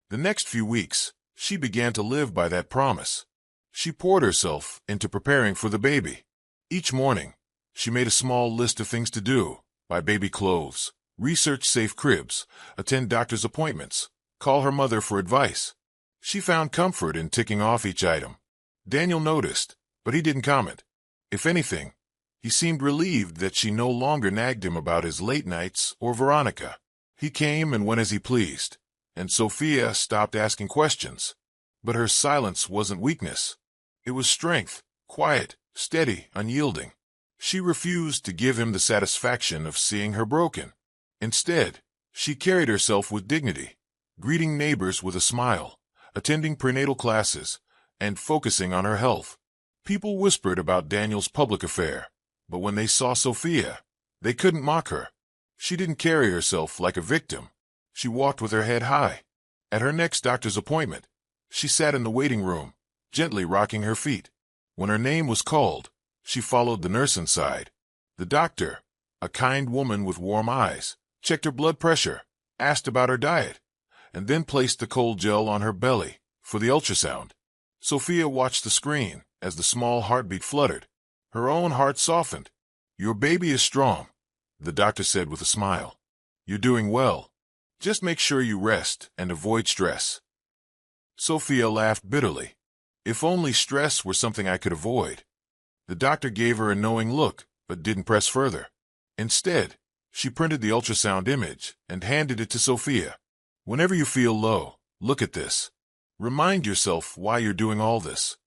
The next few weeks, she began to live by that promise. She poured herself into preparing for the baby. Each morning, she made a small list of things to do: buy baby clothes, research safe cribs, attend doctor's appointments, call her mother for advice. She found comfort in ticking off each item. Daniel noticed, but he didn't comment. If anything, he seemed relieved that she no longer nagged him about his late nights or Veronica. He came and went as he pleased, and Sophia stopped asking questions. But her silence wasn't weakness. It was strength, quiet, steady, unyielding. She refused to give him the satisfaction of seeing her broken. Instead, she carried herself with dignity, greeting neighbors with a smile, attending prenatal classes, and focusing on her health. People whispered about Daniel's public affair, but when they saw Sophia, they couldn't mock her. She didn't carry herself like a victim. She walked with her head high. At her next doctor's appointment, she sat in the waiting room, gently rocking her feet. When her name was called, she followed the nurse inside. The doctor, a kind woman with warm eyes, checked her blood pressure, asked about her diet, and then placed the cold gel on her belly for the ultrasound. Sophia watched the screen as the small heartbeat fluttered. Her own heart softened. "Your baby is strong," the doctor said with a smile. "You're doing well. Just make sure you rest and avoid stress." Sophia laughed bitterly. If only stress were something I could avoid. The doctor gave her a knowing look, but didn't press further. Instead, she printed the ultrasound image and handed it to Sophia. "Whenever you feel low, look at this. Remind yourself why you're doing all this."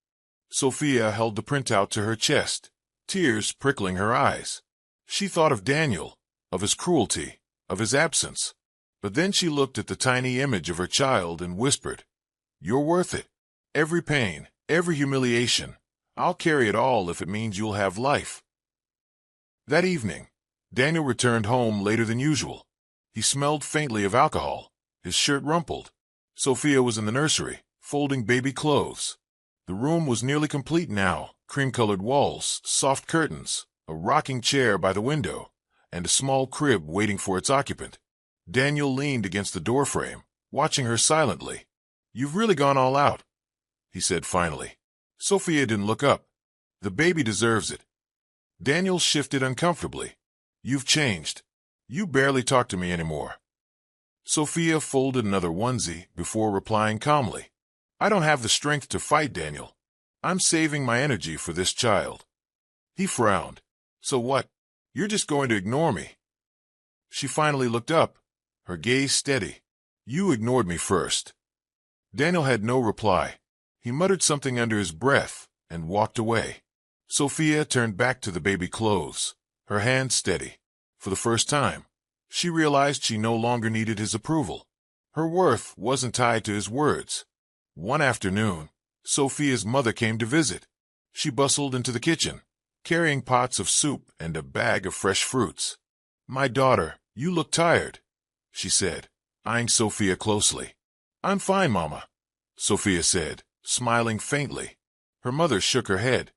Sophia held the printout to her chest, tears prickling her eyes. She thought of Daniel, of his cruelty, of his absence. But then she looked at the tiny image of her child and whispered, "You're worth it. Every pain, every humiliation. I'll carry it all if it means you'll have life." That evening, Daniel returned home later than usual. He smelled faintly of alcohol, his shirt rumpled. Sophia was in the nursery, folding baby clothes. The room was nearly complete now, cream-colored walls, soft curtains, a rocking chair by the window, and a small crib waiting for its occupant. Daniel leaned against the doorframe, watching her silently. "You've really gone all out," he said finally. Sophia didn't look up. "The baby deserves it." Daniel shifted uncomfortably. "You've changed. You barely talk to me anymore." Sophia folded another onesie before replying calmly. "I don't have the strength to fight, Daniel. I'm saving my energy for this child." He frowned. "So what? You're just going to ignore me?" She finally looked up, her gaze steady. "You ignored me first." Daniel had no reply. He muttered something under his breath and walked away. Sophia turned back to the baby clothes, her hand steady. For the first time, she realized she no longer needed his approval. Her worth wasn't tied to his words. One afternoon, Sophia's mother came to visit. She bustled into the kitchen, carrying pots of soup and a bag of fresh fruits. "My daughter, you look tired," she said, eyeing Sophia closely. "I'm fine, Mama," Sophia said, smiling faintly. Her mother shook her head.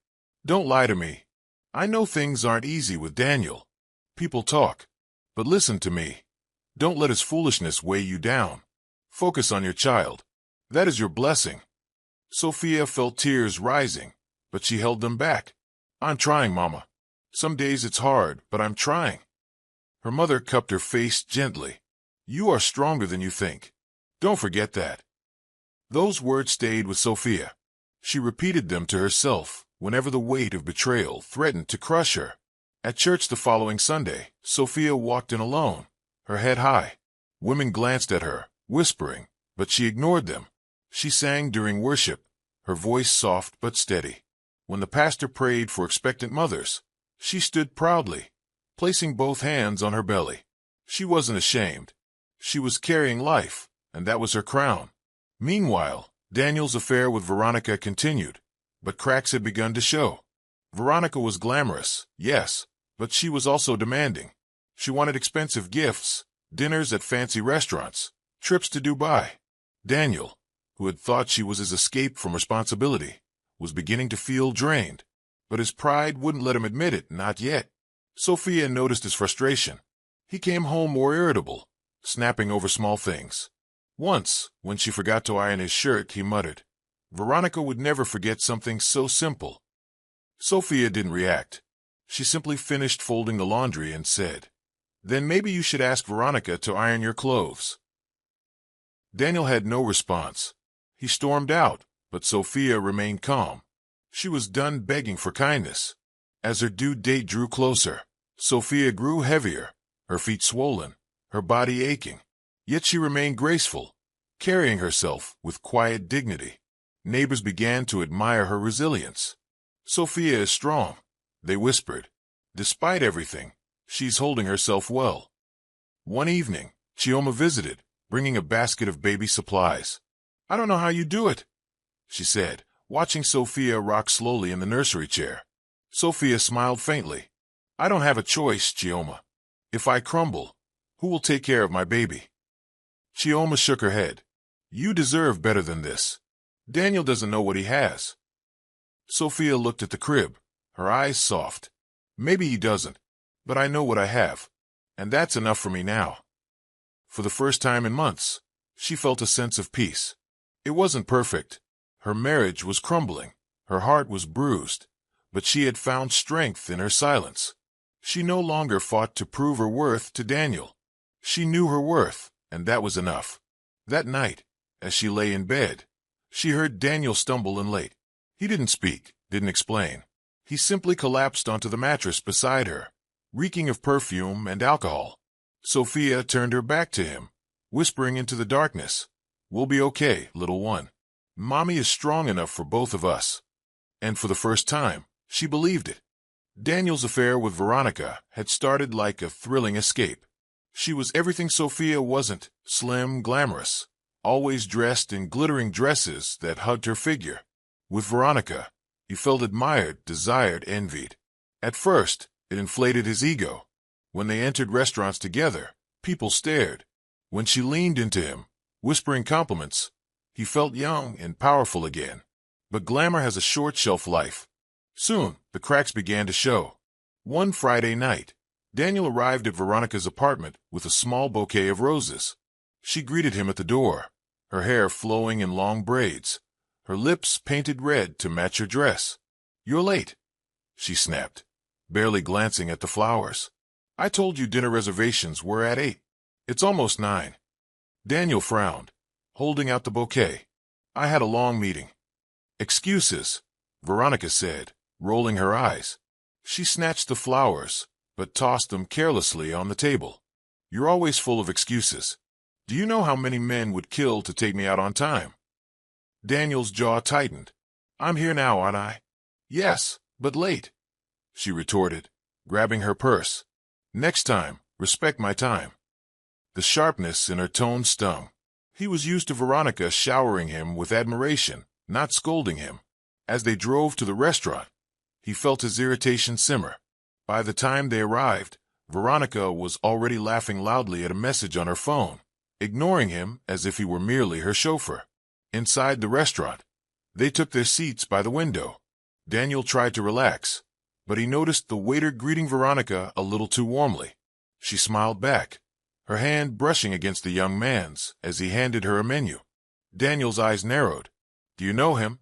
"Don't lie to me. I know things aren't easy with Daniel. People talk. But listen to me. Don't let his foolishness weigh you down. Focus on your child. That is your blessing." Sophia felt tears rising, but she held them back. "I'm trying, Mama. Some days it's hard, but I'm trying." Her mother cupped her face gently. "You are stronger than you think. Don't forget that." Those words stayed with Sophia. She repeated them to herself whenever the weight of betrayal threatened to crush her. At church the following Sunday, Sophia walked in alone, her head high. Women glanced at her, whispering, but she ignored them. She sang during worship, her voice soft but steady. When the pastor prayed for expectant mothers, she stood proudly, placing both hands on her belly. She wasn't ashamed. She was carrying life, and that was her crown. Meanwhile, Daniel's affair with Veronica continued, but cracks had begun to show. Veronica was glamorous, yes, but she was also demanding. She wanted expensive gifts, dinners at fancy restaurants, trips to Dubai. Daniel, who had thought she was his escape from responsibility, was beginning to feel drained, but his pride wouldn't let him admit it, not yet. Sophia noticed his frustration. He came home more irritable, snapping over small things. Once, when she forgot to iron his shirt, he muttered, "Veronica would never forget something so simple." Sophia didn't react. She simply finished folding the laundry and said, "Then maybe you should ask Veronica to iron your clothes." Daniel had no response. He stormed out, but Sophia remained calm. She was done begging for kindness. As her due date drew closer, Sophia grew heavier, her feet swollen, her body aching. Yet she remained graceful, carrying herself with quiet dignity. Neighbors began to admire her resilience. "Sophia is strong," they whispered. "Despite everything, she's holding herself well." One evening, Chioma visited, bringing a basket of baby supplies. "I don't know how you do it," she said, watching Sophia rock slowly in the nursery chair. Sophia smiled faintly. "I don't have a choice, Chioma. If I crumble, who will take care of my baby?" Chioma shook her head. "You deserve better than this. Daniel doesn't know what he has." Sophia looked at the crib, her eyes soft. "Maybe he doesn't, but I know what I have, and that's enough for me now." For the first time in months, she felt a sense of peace. It wasn't perfect. Her marriage was crumbling, her heart was bruised, but she had found strength in her silence. She no longer fought to prove her worth to Daniel. She knew her worth, and that was enough. That night, as she lay in bed, she heard Daniel stumble in late. He didn't speak, didn't explain. He simply collapsed onto the mattress beside her, reeking of perfume and alcohol. Sophia turned her back to him, whispering into the darkness, "We'll be okay, little one. Mommy is strong enough for both of us." And for the first time, she believed it. Daniel's affair with Veronica had started like a thrilling escape. She was everything Sophia wasn't, slim, glamorous, always dressed in glittering dresses that hugged her figure. With Veronica, he felt admired, desired, envied. At first, it inflated his ego. When they entered restaurants together, people stared. When she leaned into him, whispering compliments, he felt young and powerful again. But glamour has a short shelf life. Soon, the cracks began to show. One Friday night, Daniel arrived at Veronica's apartment with a small bouquet of roses. She greeted him at the door, her hair flowing in long braids, her lips painted red to match her dress. "You're late," she snapped, barely glancing at the flowers. "I told you dinner reservations were at 8. It's almost 9. Daniel frowned, holding out the bouquet. "I had a long meeting." "Excuses," Veronica said, rolling her eyes. She snatched the flowers, but tossed them carelessly on the table. "You're always full of excuses. Do you know how many men would kill to take me out on time?" Daniel's jaw tightened. "I'm here now, aren't I?" "Yes, but late," she retorted, grabbing her purse. "Next time, respect my time." The sharpness in her tone stung. He was used to Veronica showering him with admiration, not scolding him. As they drove to the restaurant, he felt his irritation simmer. By the time they arrived, Veronica was already laughing loudly at a message on her phone, ignoring him as if he were merely her chauffeur. Inside the restaurant, they took their seats by the window. Daniel tried to relax, but he noticed the waiter greeting Veronica a little too warmly. She smiled back, her hand brushing against the young man's as he handed her a menu. Daniel's eyes narrowed. "Do you know him?"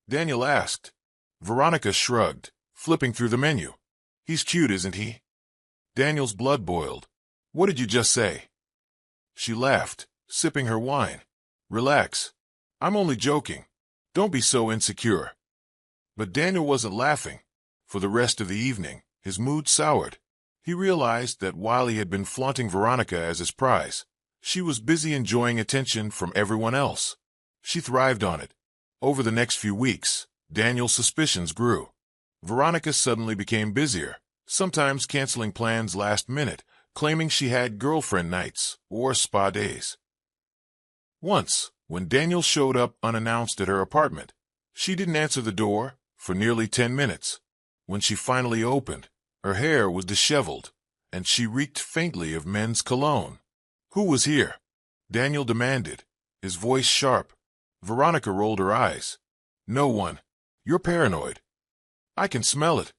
Daniel asked. Veronica shrugged, flipping through the menu. "He's cute, isn't he?" Daniel's blood boiled. "What did you just say?" She laughed, sipping her wine. "Relax. I'm only joking. Don't be so insecure." But Daniel wasn't laughing. For the rest of the evening, his mood soured. He realized that while he had been flaunting Veronica as his prize, she was busy enjoying attention from everyone else. She thrived on it. Over the next few weeks, Daniel's suspicions grew. Veronica suddenly became busier, sometimes canceling plans last minute, claiming she had girlfriend nights or spa days. Once, when Daniel showed up unannounced at her apartment, she didn't answer the door for nearly 10 minutes. When she finally opened, her hair was disheveled, and she reeked faintly of men's cologne. "Who was here?" Daniel demanded, his voice sharp. Veronica rolled her eyes. "No one. You're paranoid." "I can smell it,"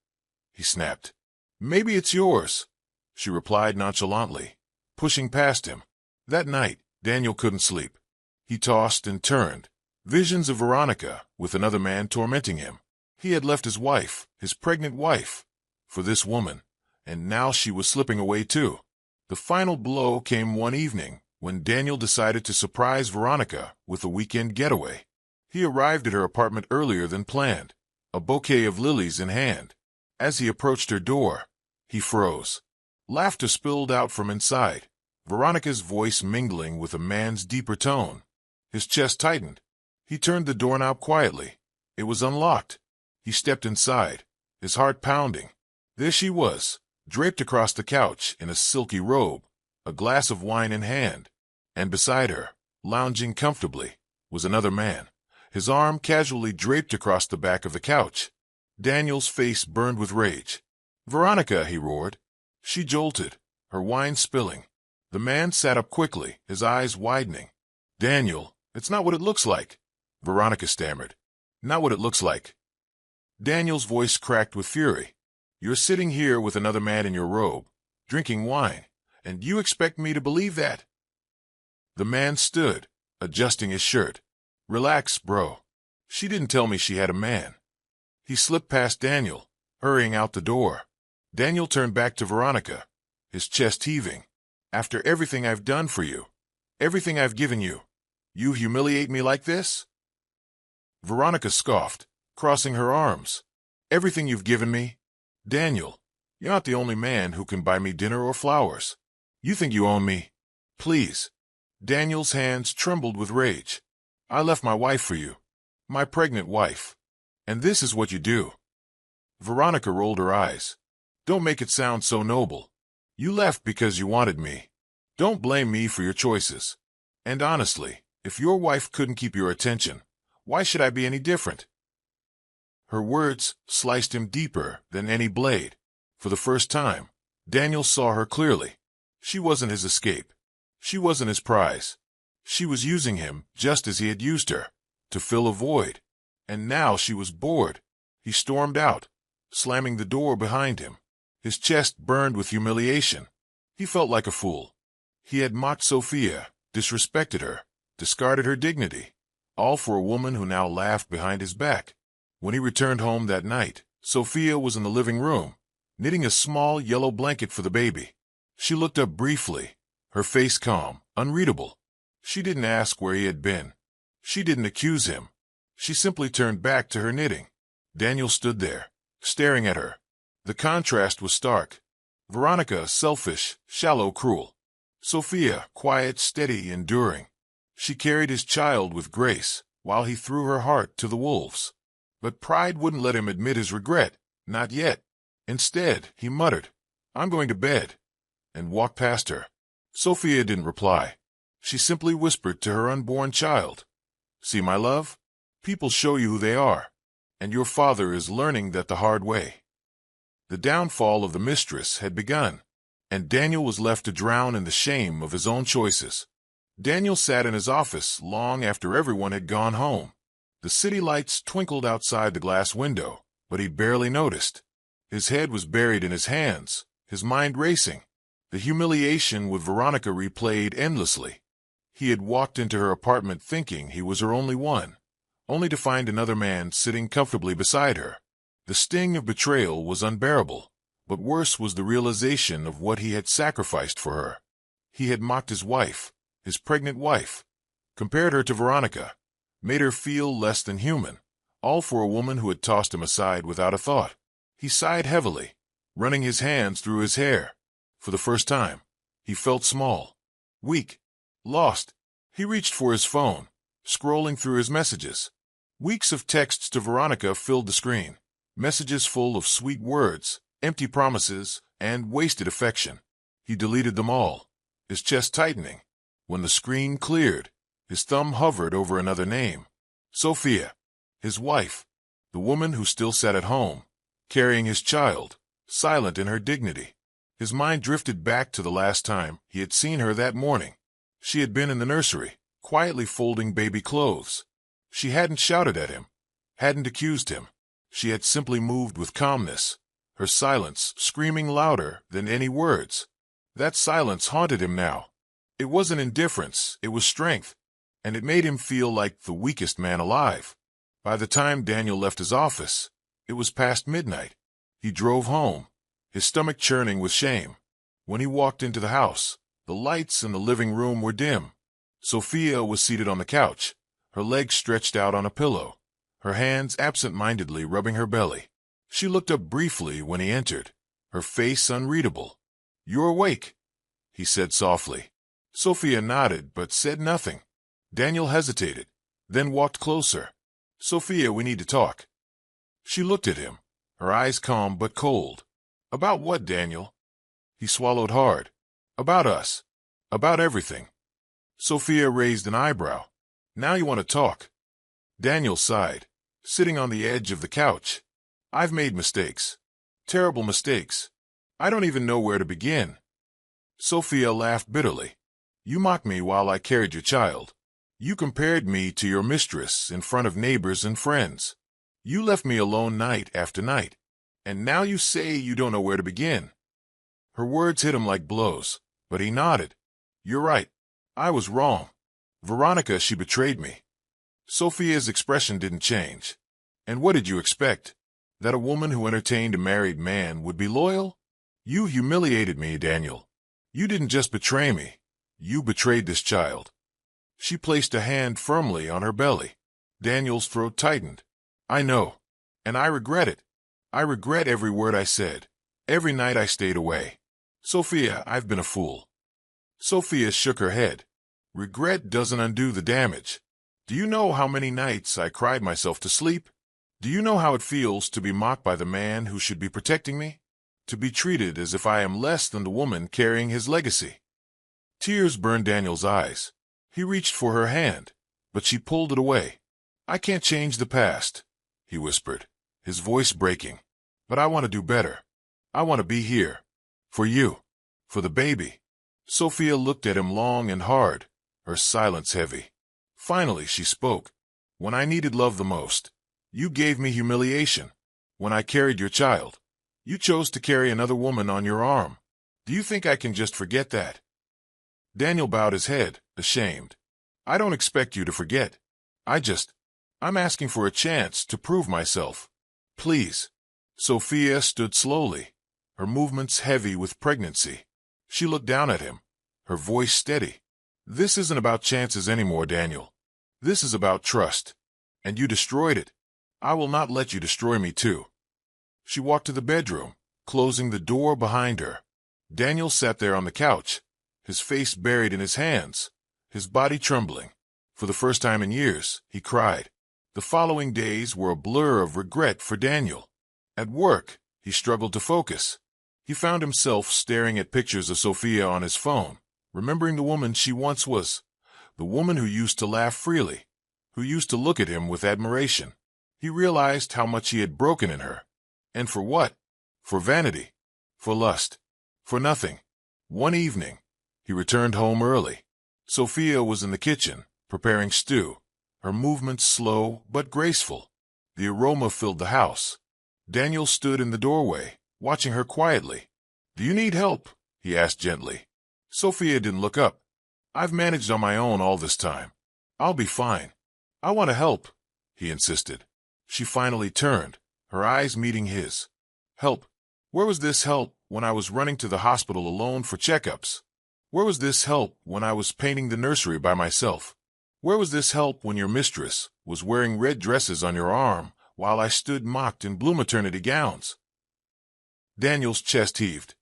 he snapped. "Maybe it's yours," she replied nonchalantly, pushing past him. That night, Daniel couldn't sleep. He tossed and turned, visions of Veronica with another man tormenting him. He had left his wife, his pregnant wife, for this woman, and now she was slipping away too. The final blow came one evening when Daniel decided to surprise Veronica with a weekend getaway. He arrived at her apartment earlier than planned, a bouquet of lilies in hand. As he approached her door, he froze. Laughter spilled out from inside, Veronica's voice mingling with a man's deeper tone. His chest tightened. He turned the doorknob quietly. It was unlocked. He stepped inside, his heart pounding. There she was, draped across the couch in a silky robe, a glass of wine in hand. And beside her, lounging comfortably, was another man, his arm casually draped across the back of the couch. Daniel's face burned with rage. "Veronica," he roared. She jolted, her wine spilling. The man sat up quickly, his eyes widening. "Daniel, it's not what it looks like," Veronica stammered. "Not what it looks like." Daniel's voice cracked with fury. "You're sitting here with another man in your robe, drinking wine, and you expect me to believe that?" The man stood, adjusting his shirt. "Relax, bro. She didn't tell me she had a man." He slipped past Daniel, hurrying out the door. Daniel turned back to Veronica, his chest heaving. "After everything I've done for you, everything I've given you, you humiliate me like this?" Veronica scoffed, crossing her arms. "Everything you've given me? Daniel, you're not the only man who can buy me dinner or flowers. You think you own me? Please." Daniel's hands trembled with rage. "I left my wife for you, my pregnant wife. And this is what you do." Veronica rolled her eyes. "Don't make it sound so noble. You left because you wanted me. Don't blame me for your choices. And honestly, if your wife couldn't keep your attention, why should I be any different?" Her words sliced him deeper than any blade. For the first time, Daniel saw her clearly. She wasn't his escape. She wasn't his prize. She was using him just as he had used her, to fill a void. And now she was bored. He stormed out, slamming the door behind him. His chest burned with humiliation. He felt like a fool. He had mocked Sophia, disrespected her, discarded her dignity, all for a woman who now laughed behind his back. When he returned home that night, Sophia was in the living room, knitting a small yellow blanket for the baby. She looked up briefly, her face calm, unreadable. She didn't ask where he had been. She didn't accuse him. She simply turned back to her knitting. Daniel stood there, staring at her. The contrast was stark. Veronica, selfish, shallow, cruel. Sophia, quiet, steady, enduring. She carried his child with grace, while he threw her heart to the wolves. But pride wouldn't let him admit his regret, not yet. Instead, he muttered, "I'm going to bed," and walked past her. Sophia didn't reply. She simply whispered to her unborn child, "See, my love? People show you who they are, and your father is learning that the hard way." The downfall of the mistress had begun, and Daniel was left to drown in the shame of his own choices. Daniel sat in his office long after everyone had gone home. The city lights twinkled outside the glass window, but he barely noticed. His head was buried in his hands, his mind racing. The humiliation with Veronica replayed endlessly. He had walked into her apartment thinking he was her only one, only to find another man sitting comfortably beside her. The sting of betrayal was unbearable, but worse was the realization of what he had sacrificed for her. He had mocked his wife, his pregnant wife, compared her to Veronica, made her feel less than human, all for a woman who had tossed him aside without a thought. He sighed heavily, running his hands through his hair. For the first time, he felt small, weak, lost. He reached for his phone, scrolling through his messages. Weeks of texts to Veronica filled the screen, messages full of sweet words, empty promises, and wasted affection. He deleted them all, his chest tightening. When the screen cleared, his thumb hovered over another name. Sophia, his wife, the woman who still sat at home, carrying his child, silent in her dignity. His mind drifted back to the last time he had seen her that morning. She had been in the nursery, quietly folding baby clothes. She hadn't shouted at him, hadn't accused him. She had simply moved with calmness, her silence screaming louder than any words. That silence haunted him now. It wasn't indifference, it was strength, and it made him feel like the weakest man alive. By the time Daniel left his office, it was past midnight. He drove home, his stomach churning with shame. When he walked into the house, the lights in the living room were dim. Sophia was seated on the couch, her legs stretched out on a pillow, her hands absent-mindedly rubbing her belly. She looked up briefly when he entered, her face unreadable. "You're awake," he said softly. Sophia nodded but said nothing. Daniel hesitated, then walked closer. "Sophia, we need to talk." She looked at him, her eyes calm but cold. "About what, Daniel?" He swallowed hard. "About us. About everything." Sophia raised an eyebrow. "Now you want to talk." Daniel sighed, sitting on the edge of the couch. "I've made mistakes. Terrible mistakes. I don't even know where to begin." Sophia laughed bitterly. "You mocked me while I carried your child. You compared me to your mistress in front of neighbors and friends. You left me alone night after night. And now you say you don't know where to begin." Her words hit him like blows, but he nodded. "You're right. I was wrong. Veronica, she betrayed me." Sophia's expression didn't change. "And what did you expect? That a woman who entertained a married man would be loyal? You humiliated me, Daniel. You didn't just betray me. You betrayed this child." She placed a hand firmly on her belly. Daniel's throat tightened. "I know, and I regret it. I regret every word I said, every night I stayed away. Sophia, I've been a fool." Sophia shook her head. "Regret doesn't undo the damage. Do you know how many nights I cried myself to sleep? Do you know how it feels to be mocked by the man who should be protecting me? To be treated as if I am less than the woman carrying his legacy?" Tears burned Daniel's eyes. He reached for her hand, but she pulled it away. "I can't change the past," he whispered, his voice breaking. "But I want to do better. I want to be here. For you. For the baby. Sophia looked at him long and hard, her silence heavy. Finally, she spoke. When I needed love the most, you gave me humiliation. When I carried your child, you chose to carry another woman on your arm. Do you think I can just forget that? Daniel bowed his head, ashamed. I don't expect you to forget. I'm asking for a chance to prove myself. Please. Sophia stood slowly, her movements heavy with pregnancy. She looked down at him, her voice steady. This isn't about chances anymore, Daniel. This is about trust. And you destroyed it. I will not let you destroy me too. She walked to the bedroom, closing the door behind her. Daniel sat there on the couch, his face buried in his hands, his body trembling. For the first time in years, he cried. The following days were a blur of regret for Daniel. At work, he struggled to focus. He found himself staring at pictures of Sophia on his phone, remembering the woman she once was, the woman who used to laugh freely, who used to look at him with admiration. He realized how much he had broken in her. And for what? For vanity. For lust. For nothing. One evening, he returned home early. Sophia was in the kitchen, preparing stew, her movements slow but graceful. The aroma filled the house. Daniel stood in the doorway, watching her quietly. Do you need help? He asked gently. Sophia didn't look up. I've managed on my own all this time. I'll be fine. I want to help, he insisted. She finally turned, her eyes meeting his. Help? Where was this help when I was running to the hospital alone for checkups? Where was this help when I was painting the nursery by myself? Where was this help when your mistress was wearing red dresses on your arm while I stood mocked in blue maternity gowns? Daniel's chest heaved.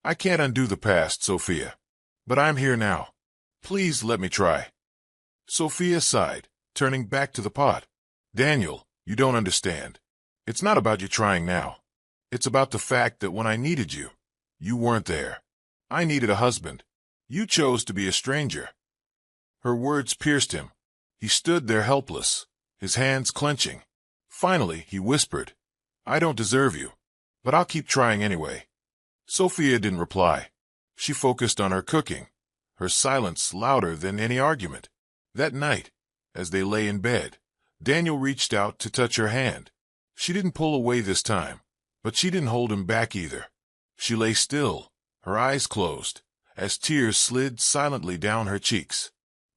I can't undo the past, Sophia. But I'm here now. Please let me try. Sophia sighed, turning back to the pot. Daniel, you don't understand. It's not about you trying now. It's about the fact that when I needed you, you weren't there. I needed a husband. You chose to be a stranger. Her words pierced him. He stood there helpless, his hands clenching. Finally, he whispered, I don't deserve you, but I'll keep trying anyway. Sophia didn't reply. She focused on her cooking, her silence louder than any argument. That night, as they lay in bed, Daniel reached out to touch her hand. She didn't pull away this time, but she didn't hold him back either. She lay still, her eyes closed, as tears slid silently down her cheeks.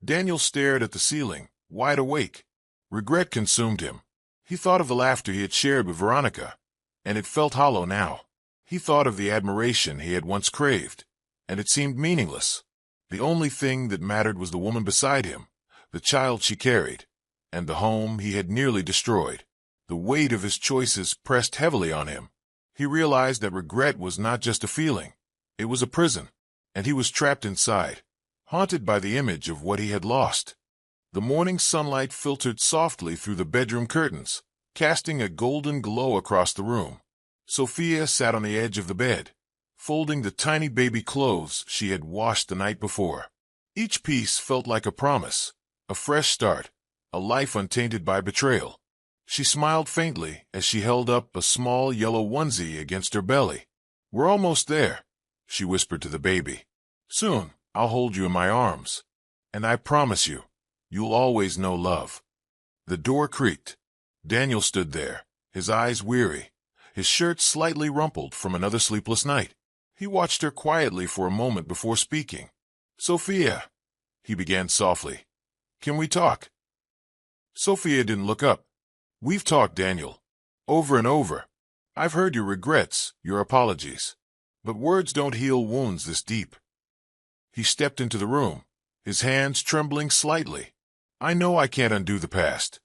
Daniel stared at the ceiling, wide awake. Regret consumed him. He thought of the laughter he had shared with Veronica, and it felt hollow now. He thought of the admiration he had once craved, and it seemed meaningless. The only thing that mattered was the woman beside him, the child she carried, and the home he had nearly destroyed. The weight of his choices pressed heavily on him. He realized that regret was not just a feeling. It was a prison, and he was trapped inside, haunted by the image of what he had lost. The morning sunlight filtered softly through the bedroom curtains, casting a golden glow across the room. Sophia sat on the edge of the bed, folding the tiny baby clothes she had washed the night before. Each piece felt like a promise, a fresh start, a life untainted by betrayal. She smiled faintly as she held up a small yellow onesie against her belly. We're almost there, she whispered to the baby. Soon, I'll hold you in my arms. And I promise you, you'll always know love. The door creaked. Daniel stood there, his eyes weary, his shirt slightly rumpled from another sleepless night. He watched her quietly for a moment before speaking. Sophia, he began softly. Can we talk? Sophia didn't look up. We've talked, Daniel. Over and over. I've heard your regrets, your apologies. But words don't heal wounds this deep. He stepped into the room, his hands trembling slightly. I know I can't undo the past.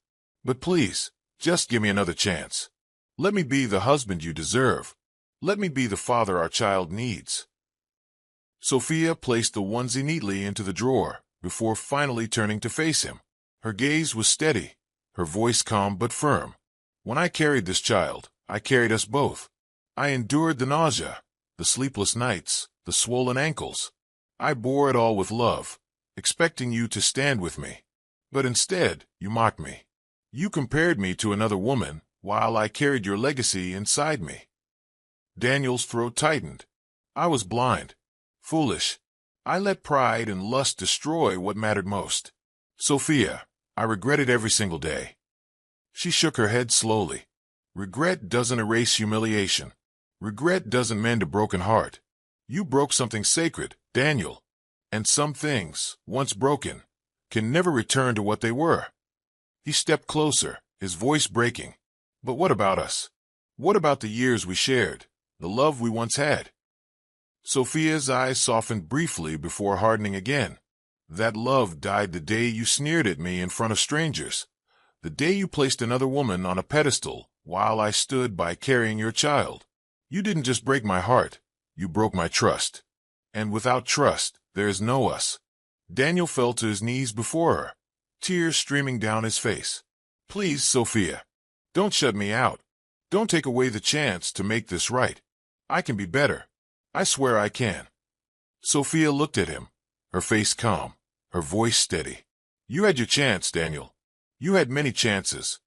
But please, just give me another chance. Let me be the husband you deserve. Let me be the father our child needs. Sophia placed the onesie neatly into the drawer before finally turning to face him. Her gaze was steady, her voice calm but firm. When I carried this child, I carried us both. I endured the nausea, the sleepless nights, the swollen ankles. I bore it all with love, expecting you to stand with me. But instead, you mocked me. You compared me to another woman, while I carried your legacy inside me. Daniel's throat tightened. I was blind. Foolish. I let pride and lust destroy what mattered most. Sophia, I regret it every single day. She shook her head slowly. Regret doesn't erase humiliation. Regret doesn't mend a broken heart. You broke something sacred, Daniel. And some things, once broken, can never return to what they were. He stepped closer, his voice breaking. But what about us? What about the years we shared, the love we once had? Sophia's eyes softened briefly before hardening again. That love died the day you sneered at me in front of strangers, the day you placed another woman on a pedestal while I stood by carrying your child. You didn't just break my heart, you broke my trust. And without trust, there is no us. Daniel fell to his knees before her, tears streaming down his face. Please, Sophia, don't shut me out. Don't take away the chance to make this right. I can be better. I swear I can. Sophia looked at him, her face calm, her voice steady. You had your chance, Daniel. You had many chances.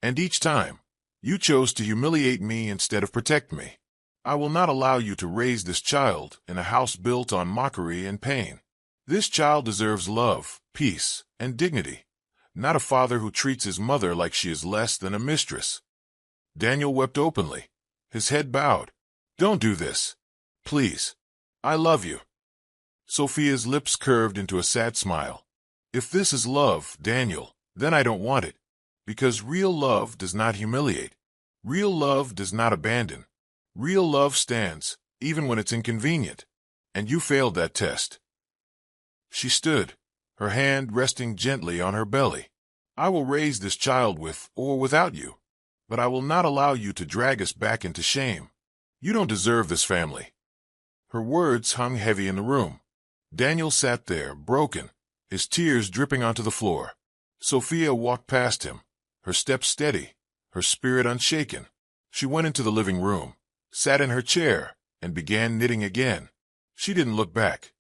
And each time, you chose to humiliate me instead of protect me. I will not allow you to raise this child in a house built on mockery and pain. This child deserves love, peace, and dignity, not a father who treats his mother like she is less than a mistress. Daniel wept openly, his head bowed. Don't do this. Please. I love you. Sophia's lips curved into a sad smile. If this is love, Daniel, then I don't want it. Because real love does not humiliate. Real love does not abandon. Real love stands, even when it's inconvenient. And you failed that test. She stood, her hand resting gently on her belly. I will raise this child with or without you, but I will not allow you to drag us back into shame. You don't deserve this family. Her words hung heavy in the room. Daniel sat there, broken, his tears dripping onto the floor. Sophia walked past him, her steps steady, her spirit unshaken. She went into the living room, sat in her chair, and began knitting again. She didn't look back.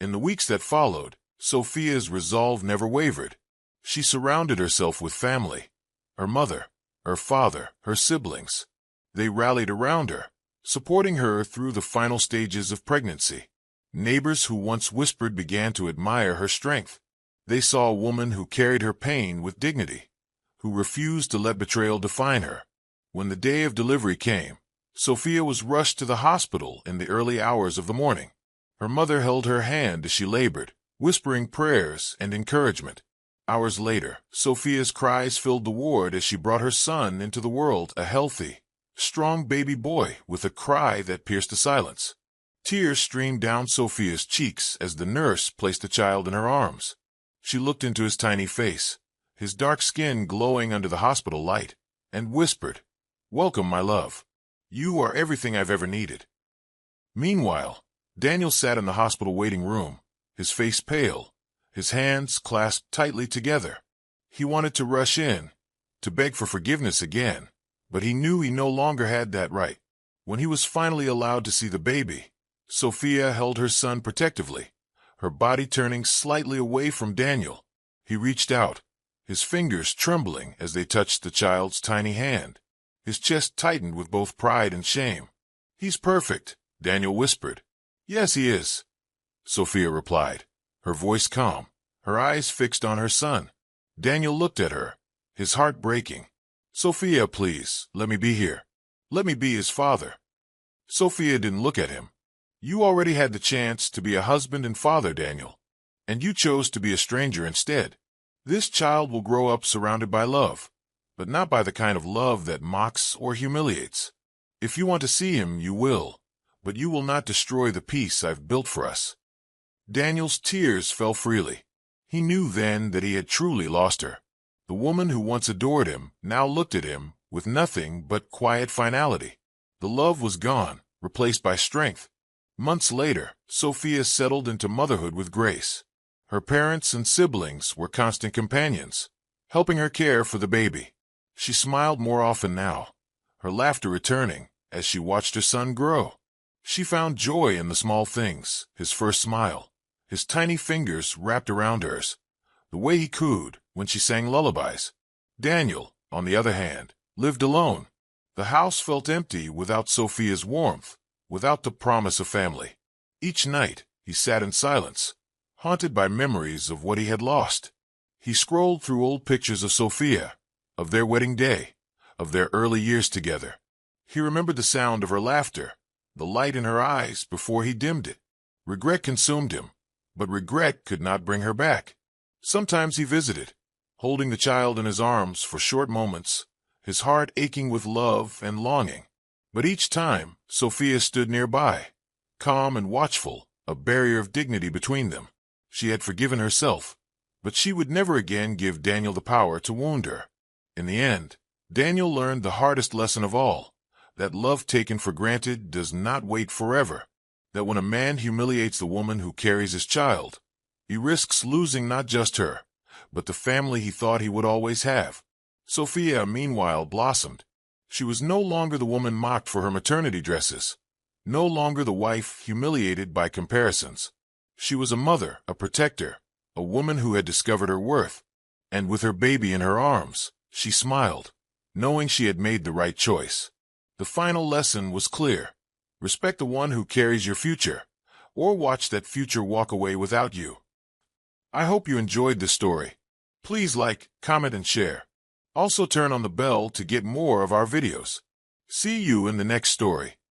In the weeks that followed, Sophia's resolve never wavered. She surrounded herself with family, her mother, her father, her siblings. They rallied around her, supporting her through the final stages of pregnancy. Neighbors who once whispered began to admire her strength. They saw a woman who carried her pain with dignity, who refused to let betrayal define her. When the day of delivery came, Sophia was rushed to the hospital in the early hours of the morning. Her mother held her hand as she labored, whispering prayers and encouragement. Hours later, Sophia's cries filled the ward as she brought her son into the world, a healthy, strong baby boy with a cry that pierced the silence. Tears streamed down Sophia's cheeks as the nurse placed the child in her arms. She looked into his tiny face, his dark skin glowing under the hospital light, and whispered, "Welcome, my love. You are everything I've ever needed." Meanwhile, Daniel sat in the hospital waiting room, his face pale, his hands clasped tightly together. He wanted to rush in, to beg for forgiveness again, but he knew he no longer had that right. When he was finally allowed to see the baby, Sophia held her son protectively, her body turning slightly away from Daniel. He reached out, his fingers trembling as they touched the child's tiny hand. His chest tightened with both pride and shame. "He's perfect," Daniel whispered. "Yes, he is," Sophia replied, her voice calm, her eyes fixed on her son. Daniel looked at her, his heart breaking. "Sophia, please, let me be here. Let me be his father." Sophia didn't look at him. "You already had the chance to be a husband and father, Daniel, and you chose to be a stranger instead. This child will grow up surrounded by love, but not by the kind of love that mocks or humiliates. If you want to see him, you will, but you will not destroy the peace I've built for us." Daniel's tears fell freely. He knew then that he had truly lost her. The woman who once adored him now looked at him with nothing but quiet finality. The love was gone, replaced by strength. Months later, Sophia settled into motherhood with grace. Her parents and siblings were constant companions, helping her care for the baby. She smiled more often now, her laughter returning as she watched her son grow. She found joy in the small things, his first smile, his tiny fingers wrapped around hers, the way he cooed when she sang lullabies. Daniel, on the other hand, lived alone. The house felt empty without Sophia's warmth, without the promise of family. Each night, he sat in silence, haunted by memories of what he had lost. He scrolled through old pictures of Sophia, of their wedding day, of their early years together. He remembered the sound of her laughter, the light in her eyes before he dimmed it. Regret consumed him, but regret could not bring her back. Sometimes he visited, holding the child in his arms for short moments, his heart aching with love and longing. But each time, Sophia stood nearby, calm and watchful, a barrier of dignity between them. She had forgiven herself, but she would never again give Daniel the power to wound her. In the end, Daniel learned the hardest lesson of all, that love taken for granted does not wait forever, that when a man humiliates the woman who carries his child, he risks losing not just her, but the family he thought he would always have. Sophia, meanwhile, blossomed. She was no longer the woman mocked for her maternity dresses, no longer the wife humiliated by comparisons. She was a mother, a protector, a woman who had discovered her worth, and with her baby in her arms, she smiled, knowing she had made the right choice. The final lesson was clear. Respect the one who carries your future, or watch that future walk away without you. I hope you enjoyed this story. Please like, comment, and share. Also turn on the bell to get more of our videos. See you in the next story.